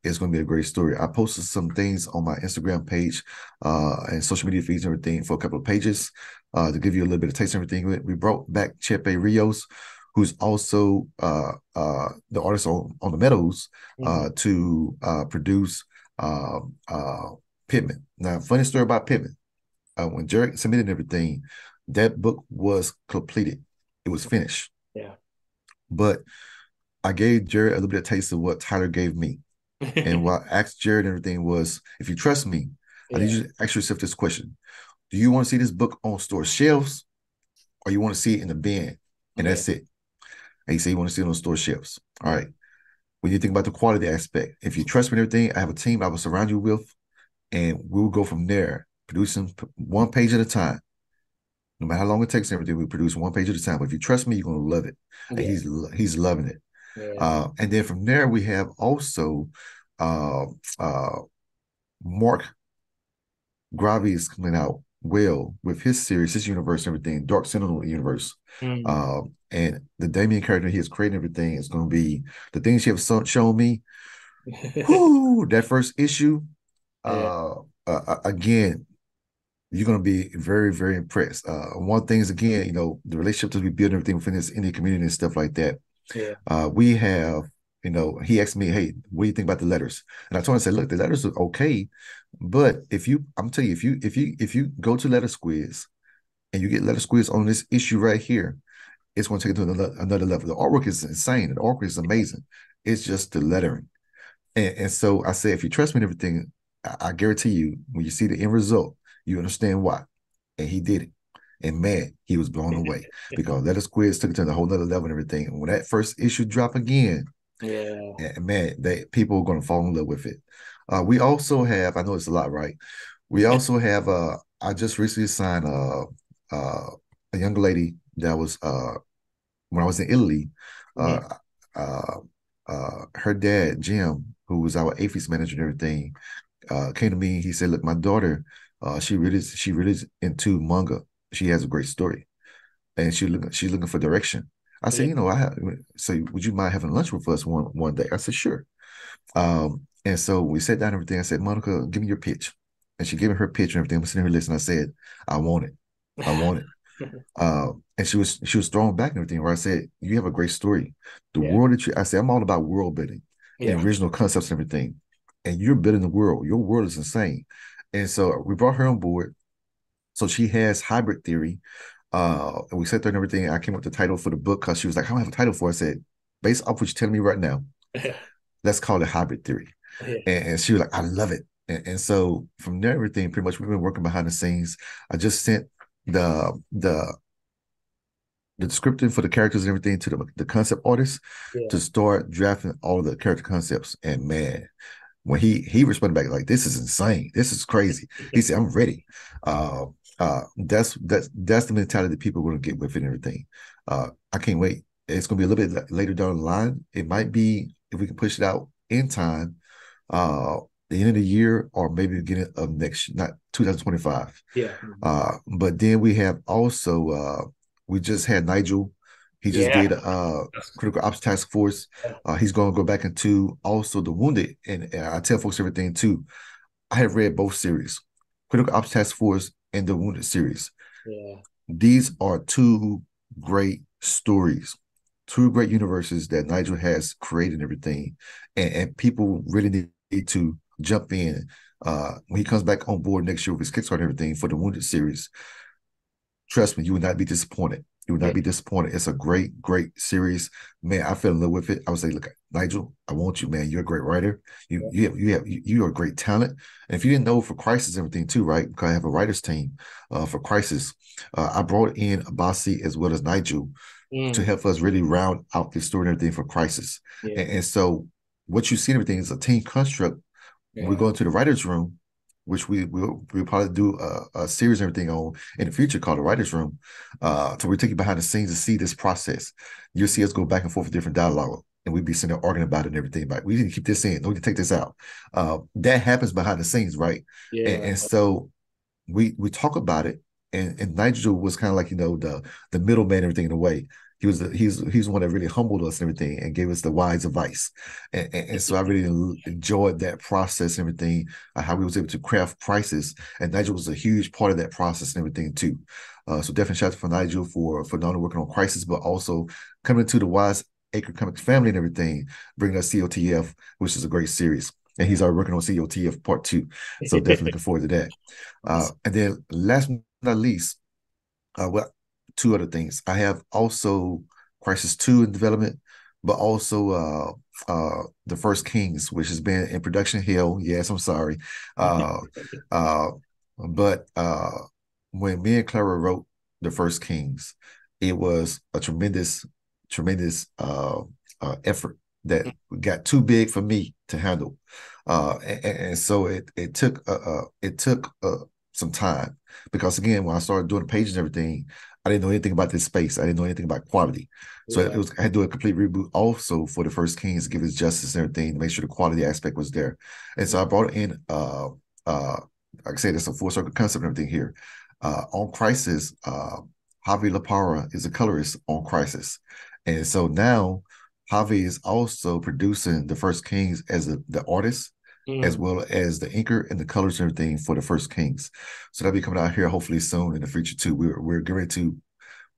it's going to be a great story. I posted some things on my Instagram page and social media feeds and everything for a couple of pages to give you a little bit of taste and everything. We brought back Chepe Rios, who's also the artist on the Meadows, to produce Pittman. Now, funny story about Pittman. When Jared submitted everything, that book was completed. It was finished. But I gave Jared a little bit of taste of what Tyler gave me. And what I asked Jared and everything was, if you trust me, I need you to ask yourself this question. Do you want to see this book on store shelves, or you want to see it in the bin? And that's it. And he said you want to see it on store shelves. All right. When you think about the quality aspect, if you trust me and everything, I have a team I will surround you with, and we'll go from there, producing one page at a time. No matter how long it takes and everything, we produce one page at a time. But if you trust me, you're going to love it. And he's loving it. And then from there, we have also Mark Gravi is coming out well with his series, his universe, everything, Dark Sentinel universe. And the Damien character he has created, everything is going to be the things you have shown me. Whoo, that first issue, again, you're going to be very, very impressed. One thing is, again, the relationship that we build and everything within this Indian community and stuff like that. We have, he asked me, hey, what do you think about the letters? And I told him, I said, look, the letters are okay, but I'm telling you, if you go to Letter Squiz and you get Letter Squiz on this issue right here, it's going to take it to another level. The artwork is insane. The artwork is amazing. It's just the lettering. And so I said, if you trust me and everything, I guarantee you, when you see the end result, you understand why. And he did it. And man, he was blown away because Letter Squiz took it to a whole nother level and everything. And when that first issue dropped again, man, people are going to fall in love with it. We also have, I know it's a lot, right? We also have, I just recently signed a young lady that was, when I was in Italy, her dad, Jim, who was our APHIS manager and everything, came to me. He said, look, my daughter, she really is into manga. She has a great story, and she's looking for direction. I said, so would you mind having lunch with us one day? I said, sure. And so we sat down and everything. I said, Monica, give me your pitch. And she gave me her pitch and everything. I'm sitting here listening. I said, I want it. I want it. And she was thrown back and everything, where I said, you have a great story. The world that I said, I'm all about world building and original concepts and everything. And you're building the world. Your world is insane. And so we brought her on board. So she has Hybrid Theory. And we sat there and everything. I came up with the title for the book because she was like, I don't have a title for it. I said, based off what you're telling me right now, let's call it Hybrid Theory. And she was like, I love it. And so from there, everything, pretty much we've been working behind the scenes. I just sent the description for the characters and everything to the concept artist to start drafting all the character concepts. And man, when he responded back like, this is insane, this is crazy. He said, I'm ready. That's the mentality that people are going to get with it and everything. I can't wait. It's going to be a little bit later down the line. It might be, if we can push it out in time, it the end of the year or maybe the beginning of next, not 2025. Yeah. But then we have also we just had Nigel. He just Yeah. did Critical Ops Task Force. He's going to go back into also the Wounded, and I tell folks everything too. I have read both series, Critical Ops Task Force and the Wounded series. Yeah. These are two great stories, two great universes that Nigel has created and everything, and people really need to jump in when he comes back on board next year with his Kickstarter and everything for the Wounded series. Trust me, you will not be disappointed. You will not be disappointed. It's a great, great series, man. I fell in love with it. I would say, look, Nigel, I want you, man. You're a great writer. You are a great talent. And if you didn't know, for Crisis and everything too, right? Because I have a writers team for Crisis. I brought in Abasi as well as Nigel to help us really round out the story and everything for Crisis. And so what you see and everything is a team construct. We go into the writers' room, which we'll probably do a series and everything on in the future called the Writers Room. So we take you behind the scenes to see this process. You'll see us go back and forth with different dialogue, and we'd be sitting there arguing about it and everything. But we didn't keep this in. No, we can take this out. That happens behind the sscenes, right? And so we talk about it, and Nigel was kind of like, the middleman and everything in a way. He's the one that really humbled us and everything and gave us the wise advice. And so I really enjoyed that process and everything, how we was able to craft prices. And Nigel was a huge part of that process and everything too. So definitely shout out for Nigel for not only working on Crisis, but also coming to the Wise Acre Comics family and everything, bringing us COTF, which is a great series. And he's already working on COTF Part 2. So definitely looking forward to that. And then last but not least, well, two other things. I have also Crisis 2 in development, but also The First Kings, which has been in production hell. Yes, I'm sorry. But when me and Clara wrote The First Kings, it was a tremendous effort that got too big for me to handle. And so it took some time, because again, when I started doing the pages and everything, I didn't know anything about this space. I didn't know anything about quality. So I had to do a complete reboot also for The First Kings, to give it justice and everything, to make sure the quality aspect was there. And so I brought in like I said, it's a full circle concept and everything here. On Crisis, Javi Lapara is a colorist on Crisis. And so now Javi is also producing The First Kings as the artist, as well as the inker and the colors and everything for The First Kings. So that'll be coming out here hopefully soon in the future too. We're getting to,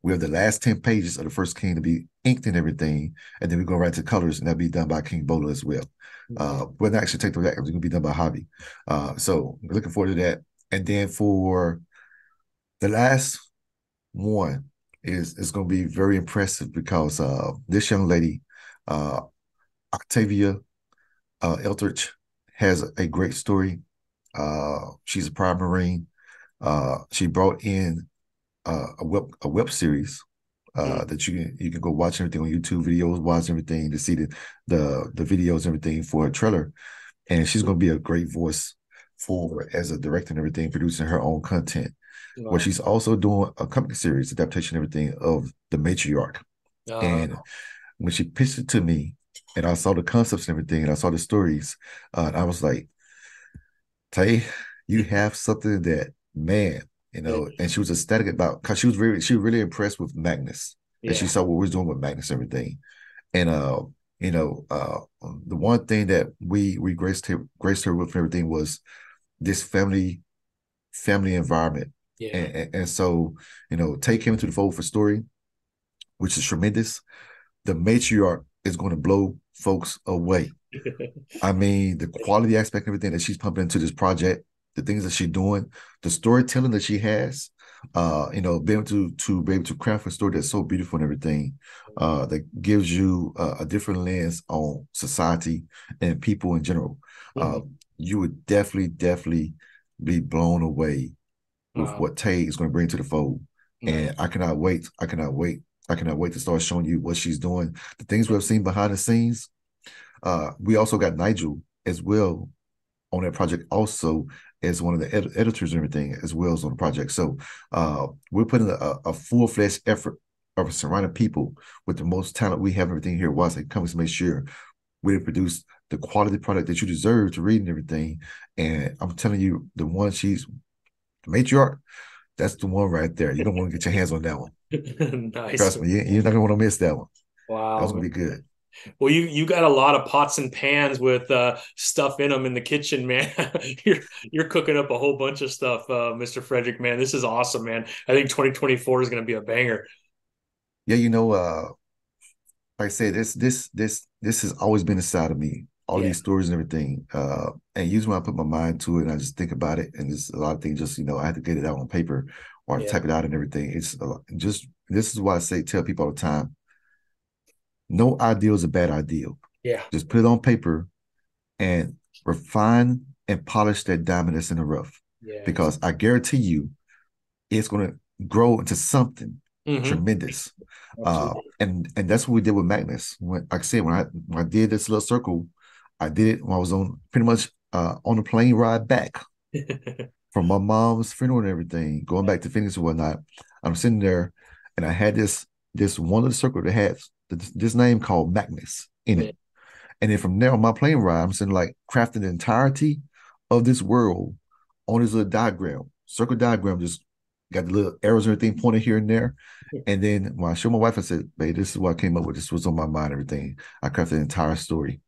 we have the last 10 pages of The First King to be inked and everything, and then we go right to colors, and that'll be done by King Bola as well. We'll not actually take the record, it's gonna be done by Javi. So we're looking forward to that. And then for the last one is going to be very impressive, because this young lady, Octavia Eldridge, has a great story. She's a prior Marine. She brought in a web series that you can go watch everything on YouTube videos, watch everything to see the videos and everything for her trailer. And she's going to be a great voice for as a director and everything, producing her own content. Wow. Where she's also doing a comic series adaptation and everything of The Matriarch. And when she pitched it to me, and I saw the concepts and everything, and I saw the stories, I was like, Tay, you have something that, man, and she was ecstatic about, because she was really impressed with Magnus. And she saw what we was doing with Magnus and everything. And the one thing that we graced her with and everything was this family environment. And so, Tay came into the fold for story, which is tremendous. The Matriarch is going to blow folks away. I mean, the quality aspect, everything that she's pumping into this project, the things that she's doing, the storytelling that she has, being able to be able to craft a story that's so beautiful and everything, that gives you a different lens on society and people in general. You would definitely be blown away with what Tay is going to bring to the fold. And I cannot wait. I cannot wait to start showing you what she's doing. The things we have seen behind the scenes. We also got Nigel as well on that project, also as one of the editors and everything, as well as on the project. So we're putting a full-fledged effort of surrounding people with the most talent we have, everything here at Wise Acre Comics, to make sure we produce the quality product that you deserve to read and everything. And I'm telling you, the one she's matriarch, that's the one right there. You're gonna want to get your hands on that one. Nice. Trust me, you're not gonna want to miss that one. That Wow, was gonna be man. good. Well, you got a lot of pots and pans with stuff in them in the kitchen, man. You're cooking up a whole bunch of stuff, Mr. Fredrick, man. This is awesome, man. I think 2024 is going to be a banger. Yeah, like I said, this has always been inside of me. All of Yeah, these stories and everything. And usually when I put my mind to it and I just think about it, and there's a lot of things just, I have to get it out on paper or yeah, type it out and everything. It's just, this is why I tell people all the time, no ideal is a bad ideal. yeah, Just put it on paper and refine and polish that diamond that's in the rough. yeah. Because I guarantee you, it's going to grow into something Mm-hmm. tremendous. Absolutely. And that's what we did with Magnus. Like I said, when I did this little circle, I did it when I was on pretty much on the plane ride back from my mom's funeral and everything, going back to Phoenix and whatnot. I'm sitting there, and I had this one little circle that had this name called Magnus in Yeah, it. And then from there on my plane ride, I'm sitting like crafting the entirety of this world on this little diagram, circle diagram, just got the little arrows and everything pointed here and there. And then when I showed my wife, I said, babe, this is what I came up with. This was on my mind, everything. I crafted the entire story.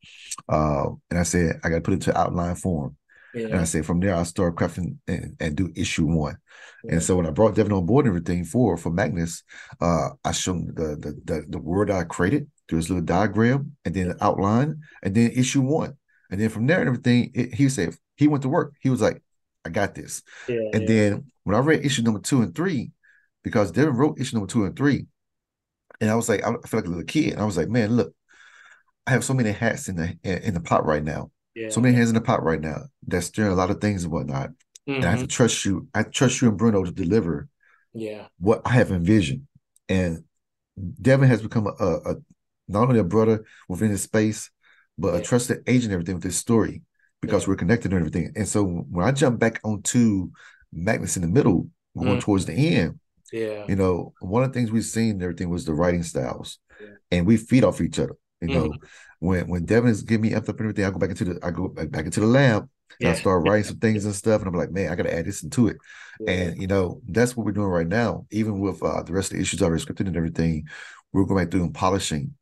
And I said, I got to put it to outline form. And I yeah, said, from there, I'll start crafting and do issue one. yeah, And so when I brought Devin on board and everything for Magnus, I showed him the word I created through this little diagram and then the outline and then issue one. And then from there and everything, he said, he went to work. He was like, I got this. yeah, And yeah, then when I read issue number 2 and 3, because Devin wrote issue number 2 and 3, and I was like, I feel like a little kid. And I was like, man, look, I have so many hats in the pot right now. So yeah, many yeah. hands in the pot right now that's stirring a lot of things and whatnot. And I have Mm-hmm. to trust you. I trust you and Bruno to deliver Yeah, what I have envisioned. And Devin has become a not only a brother within his space, but a yeah, trusted agent and everything with his story because yeah, we're connected and everything. And so when I jump back onto Magnus in the middle, going mm, towards the end, yeah, one of the things we've seen and everything was the writing styles, yeah. and we feed off each other. Mm-hmm. When Devin is giving me up and everything, I go back into the lab and I Yeah, start writing some things and stuff, and I'm like, man, I got to add this into it. yeah, And that's what we're doing right now. Even with the rest of the issues already scripted and everything, we're going back through and polishing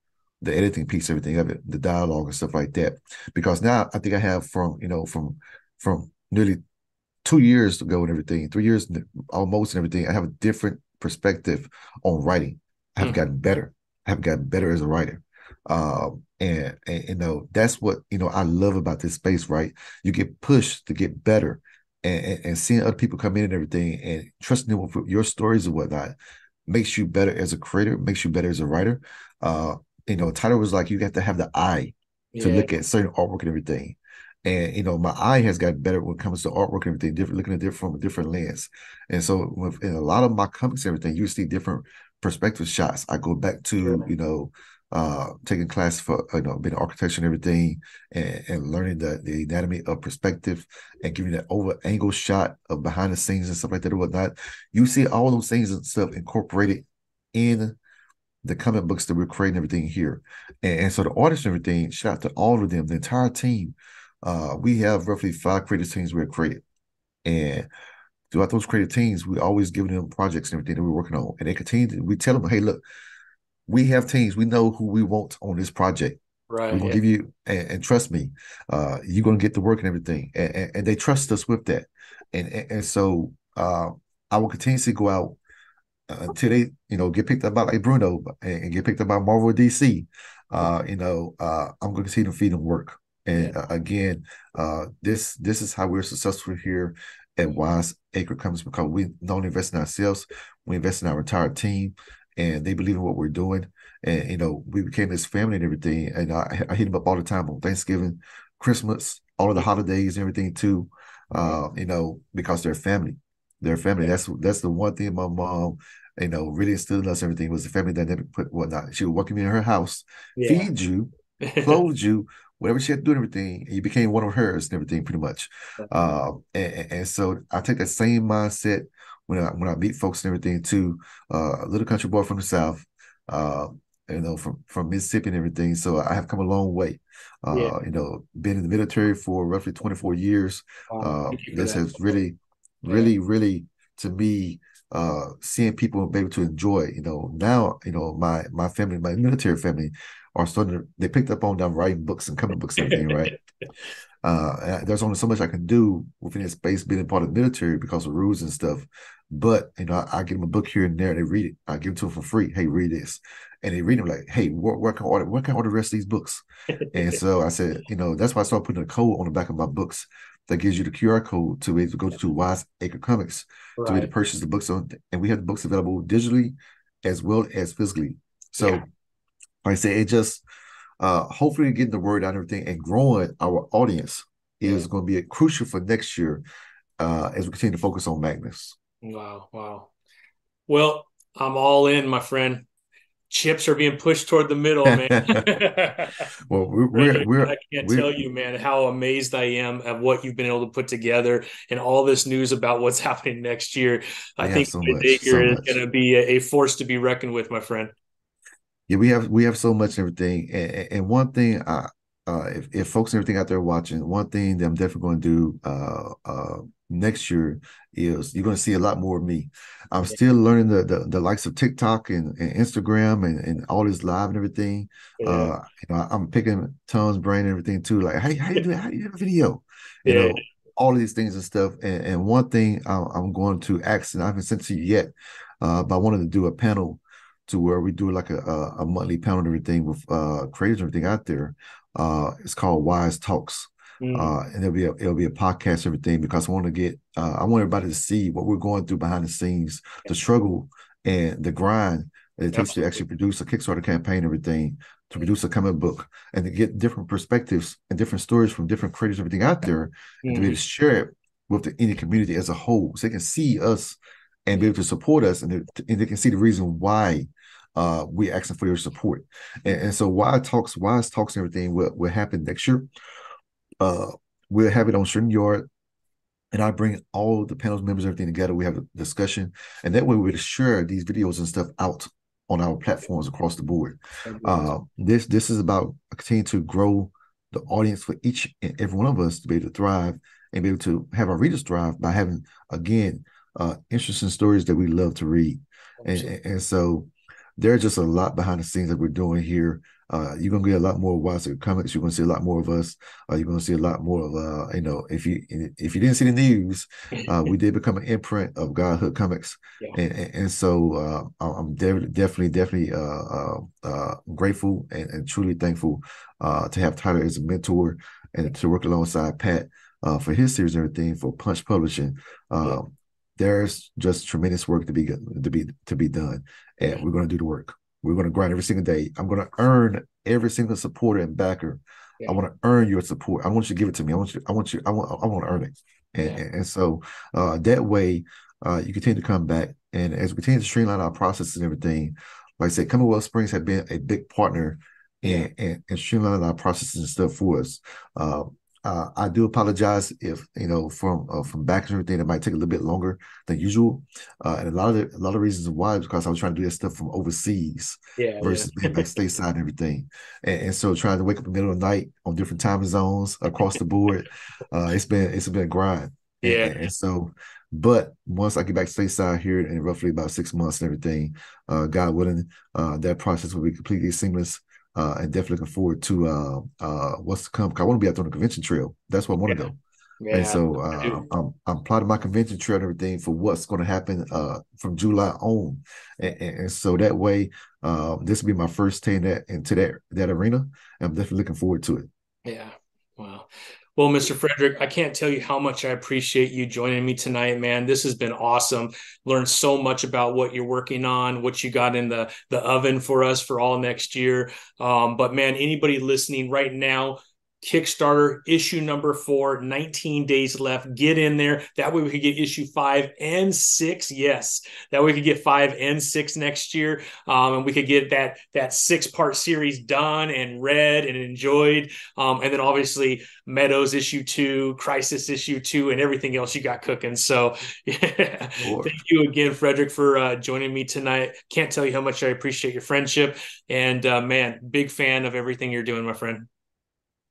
the editing piece, everything of it, the dialogue and stuff like that. Because now I think I have from nearly 2 years ago and everything, 3 years almost and everything, I have a different perspective on writing. I have mm-hmm. gotten better. I have gotten better as a writer. And that's what I love about this space, right? You get pushed to get better, and seeing other people come in and everything, and trusting them with your stories and whatnot makes you better as a creator, makes you better as a writer. Tyler was like, you have to have the eye to Yeah, look at certain artwork and everything. And my eye has gotten better when it comes to artwork and everything, different, looking at it from a different lens. And so in a lot of my comics and everything, you see different perspective shots. I go back to, sure. taking class for being architecture and everything, and learning the anatomy of perspective and giving that over angle shot of behind the scenes and stuff like that or whatnot. You see all those things and stuff incorporated in the comic books that we're creating everything here. And so the artists and everything, shout out to all of them, the entire team. We have roughly 5 creative teams we have created. And throughout those creative teams, we always giving them projects and everything that we're working on. And they continue we tell them, hey, look, we have teams. We know who we want on this project. We're Right. gonna Yeah. give you, and trust me, you're gonna get the work and everything. And they trust us with that. And so I will continuously go out until they, get picked up by like Bruno and get picked up by Marvel or DC. I'm going to continue to feed them work. Yeah. And again, this is how we're successful here at Wise Acre Comics, because we don't invest in ourselves, we invest in our entire team, and they believe in what we're doing. And we became this family and everything. And I hit them up all the time on Thanksgiving, Christmas, all of the holidays and everything too. Because they're family. They're family. Yeah. That's the one thing my mom, really instilled in us. Everything was the family dynamic. Put whatnot. She would welcome you in her house, Yeah. feed you, clothe you, whatever she had to do and everything. And you became one of hers and everything, pretty much. And so I take that same mindset when I meet folks and everything too. A little country boy from the South. from Mississippi and everything. So I have come a long way. Yeah. Been in the military for roughly 24 years. Thank you for This that. has really, Yeah. really, really, to me, seeing people be able to enjoy. Now, my family, my military family, are starting to. They picked up on them writing books and comic books and everything, right? There's only so much I can do within this space being a part of the military because of rules and stuff. But I give them a book here and there, and they read it. I give it to them for free. Hey, read this, and they read them like, hey, where can I order? Where can I order the rest of these books? And so I said, that's why I started putting a code on the back of my books that gives you the QR code to be able to go to Wise Acre Comics to be able to purchase the books on, and we have the books available digitally as well as physically. So, like I say, it just hopefully getting the word out and everything and growing our audience is going to be crucial for next year as we continue to focus on Magnus. Wow. Well, I'm all in, my friend. Chips are being pushed toward the middle, man. Well, I can't tell you, man, how amazed I am at what you've been able to put together and all this news about what's happening next year. I think Wise Acre is going to be a force to be reckoned with, my friend. Yeah, we have so much and everything. And one thing, if folks and everything out there watching, one thing that I'm definitely going to do next year is you're going to see a lot more of me. I'm still learning the likes of TikTok and Instagram and all this live and everything. I'm picking Tom's brain and everything too. Like, hey, how you do a video? All of these things and stuff. And one thing I'm going to ask, and I haven't sent to you yet, but I wanted to do a panel to where we do like a monthly panel and everything with creators and everything out there. It's called Wise Talks. And it'll be a podcast, everything, because I want everybody to see what we're going through behind the scenes, the struggle and the grind that it takes to actually produce a Kickstarter campaign, everything, to produce a comic book, and to get different perspectives and different stories from different creators, everything out there, and to be able to share it with the indie community as a whole, so they can see us and be able to support us, and they can see the reason why we're asking for your support. And so Wise Talks and everything will happen next year. We'll have it on StreamYard, and I bring all the panel members, everything together. We have a discussion, and that way we'll share these videos and stuff out on our platforms across the board. This is about continuing to grow the audience for each and every one of us to be able to thrive and be able to have our readers thrive by having, again, interesting stories that we love to read. And so there's just a lot behind the scenes that we're doing here. You're going to get a lot more Wise Acre Comics. You're going to see a lot more of us. You're going to see a lot more of, if you didn't see the news, we did become an imprint of Godhood Comics. And so I'm definitely grateful and truly thankful to have Tyler as a mentor and to work alongside Pat for his series and everything for Punch Publishing. There's just tremendous work to be done, and we're going to do the work. We're going to grind every single day. I'm going to earn every single supporter and backer. I want to earn your support. I want you to give it to me. I want to earn it. And so that way, you continue to come back. And as we continue to streamline our processes and everything, like I said, Commonwealth Springs have been a big partner in streamlining our processes and stuff for us. I do apologize if from back and everything, it might take a little bit longer than usual, and a lot of reasons why is because I was trying to do that stuff from overseas versus being back stateside and everything, and so trying to wake up in the middle of the night on different time zones across the board, it's been a grind, and so. But once I get back stateside here in roughly about 6 months and everything, God willing, that process will be completely seamless. And definitely looking forward to what's to come. I want to be out there on the convention trail. That's where I want to go. And so I'm plotting my convention trail and everything for what's going to happen from July on. And so that way, this will be my first stay into that arena. And I'm definitely looking forward to it. Yeah. Wow. Well, Mr. Fredrick, I can't tell you how much I appreciate you joining me tonight, man. This has been awesome. Learned so much about what you're working on, what you got in the oven for us for all next year. But man, anybody listening right now, Kickstarter, issue number 4, 19 days left. Get in there. That way we could get issue 5 and 6. Yes, that way we could get 5 and 6 next year. And we could get that 6-part series done and read and enjoyed. And then obviously Meadows issue 2, Crisis issue 2, and everything else you got cooking. So yeah, thank you again, Fredrick, for joining me tonight. Can't tell you how much I appreciate your friendship. And man, big fan of everything you're doing, my friend.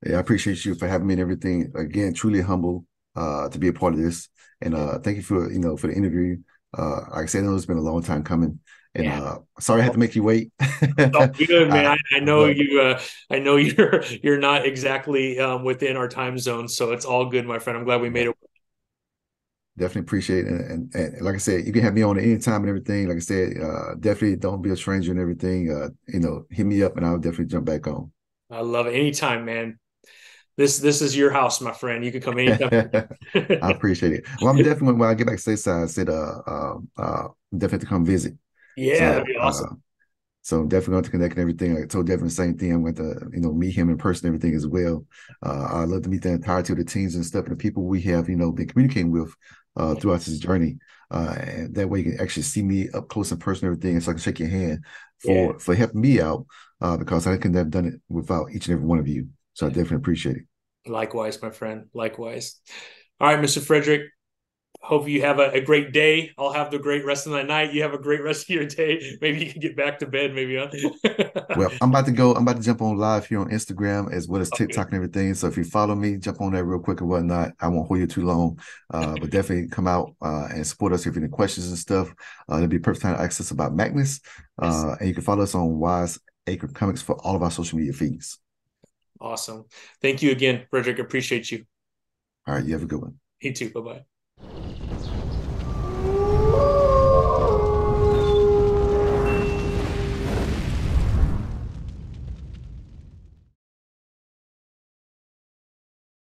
Yeah, I appreciate you for having me and everything. Again, truly humble to be a part of this. And thank you for for the interview. Like I said, I know it's been a long time coming. And sorry I had to make you wait. Oh, good, man. I know but, you. I know you're not exactly within our time zone, so it's all good, my friend. I'm glad we made it. Definitely appreciate it. And like I said, you can have me on at any time and everything. Like I said, definitely don't be a stranger and everything. Hit me up and I'll definitely jump back on. I love it. Anytime, man. This is your house, my friend. You can come anytime. I appreciate it. Well, I'm definitely when I get back stateside, I said definitely to come visit. Yeah, that'd be awesome. So I'm definitely going to connect and everything. Like I told Devin the same thing. I'm going to, meet him in person and everything as well. I'd love to meet the entirety of the teams and stuff and the people we have, been communicating with throughout this journey. And that way you can actually see me up close in person and everything. And so I can shake your hand for helping me out because I couldn't have done it without each and every one of you. So I definitely appreciate it. Likewise, my friend. Likewise. All right, Mr. Fredrick. Hope you have a great day. I'll have the great rest of the night. You have a great rest of your day. Maybe you can get back to bed, maybe. Huh? Well, I'm about to go. I'm about to jump on live here on Instagram as well as TikTok and everything. So if you follow me, jump on there real quick and whatnot. I won't hold you too long, but definitely come out and support us if you have any questions and stuff. There'll be a perfect time to access about Magnus. And you can follow us on Wise Acre Comics for all of our social media feeds. Awesome. Thank you again, Fredrick. Appreciate you. All right. You have a good one. You too. Bye-bye.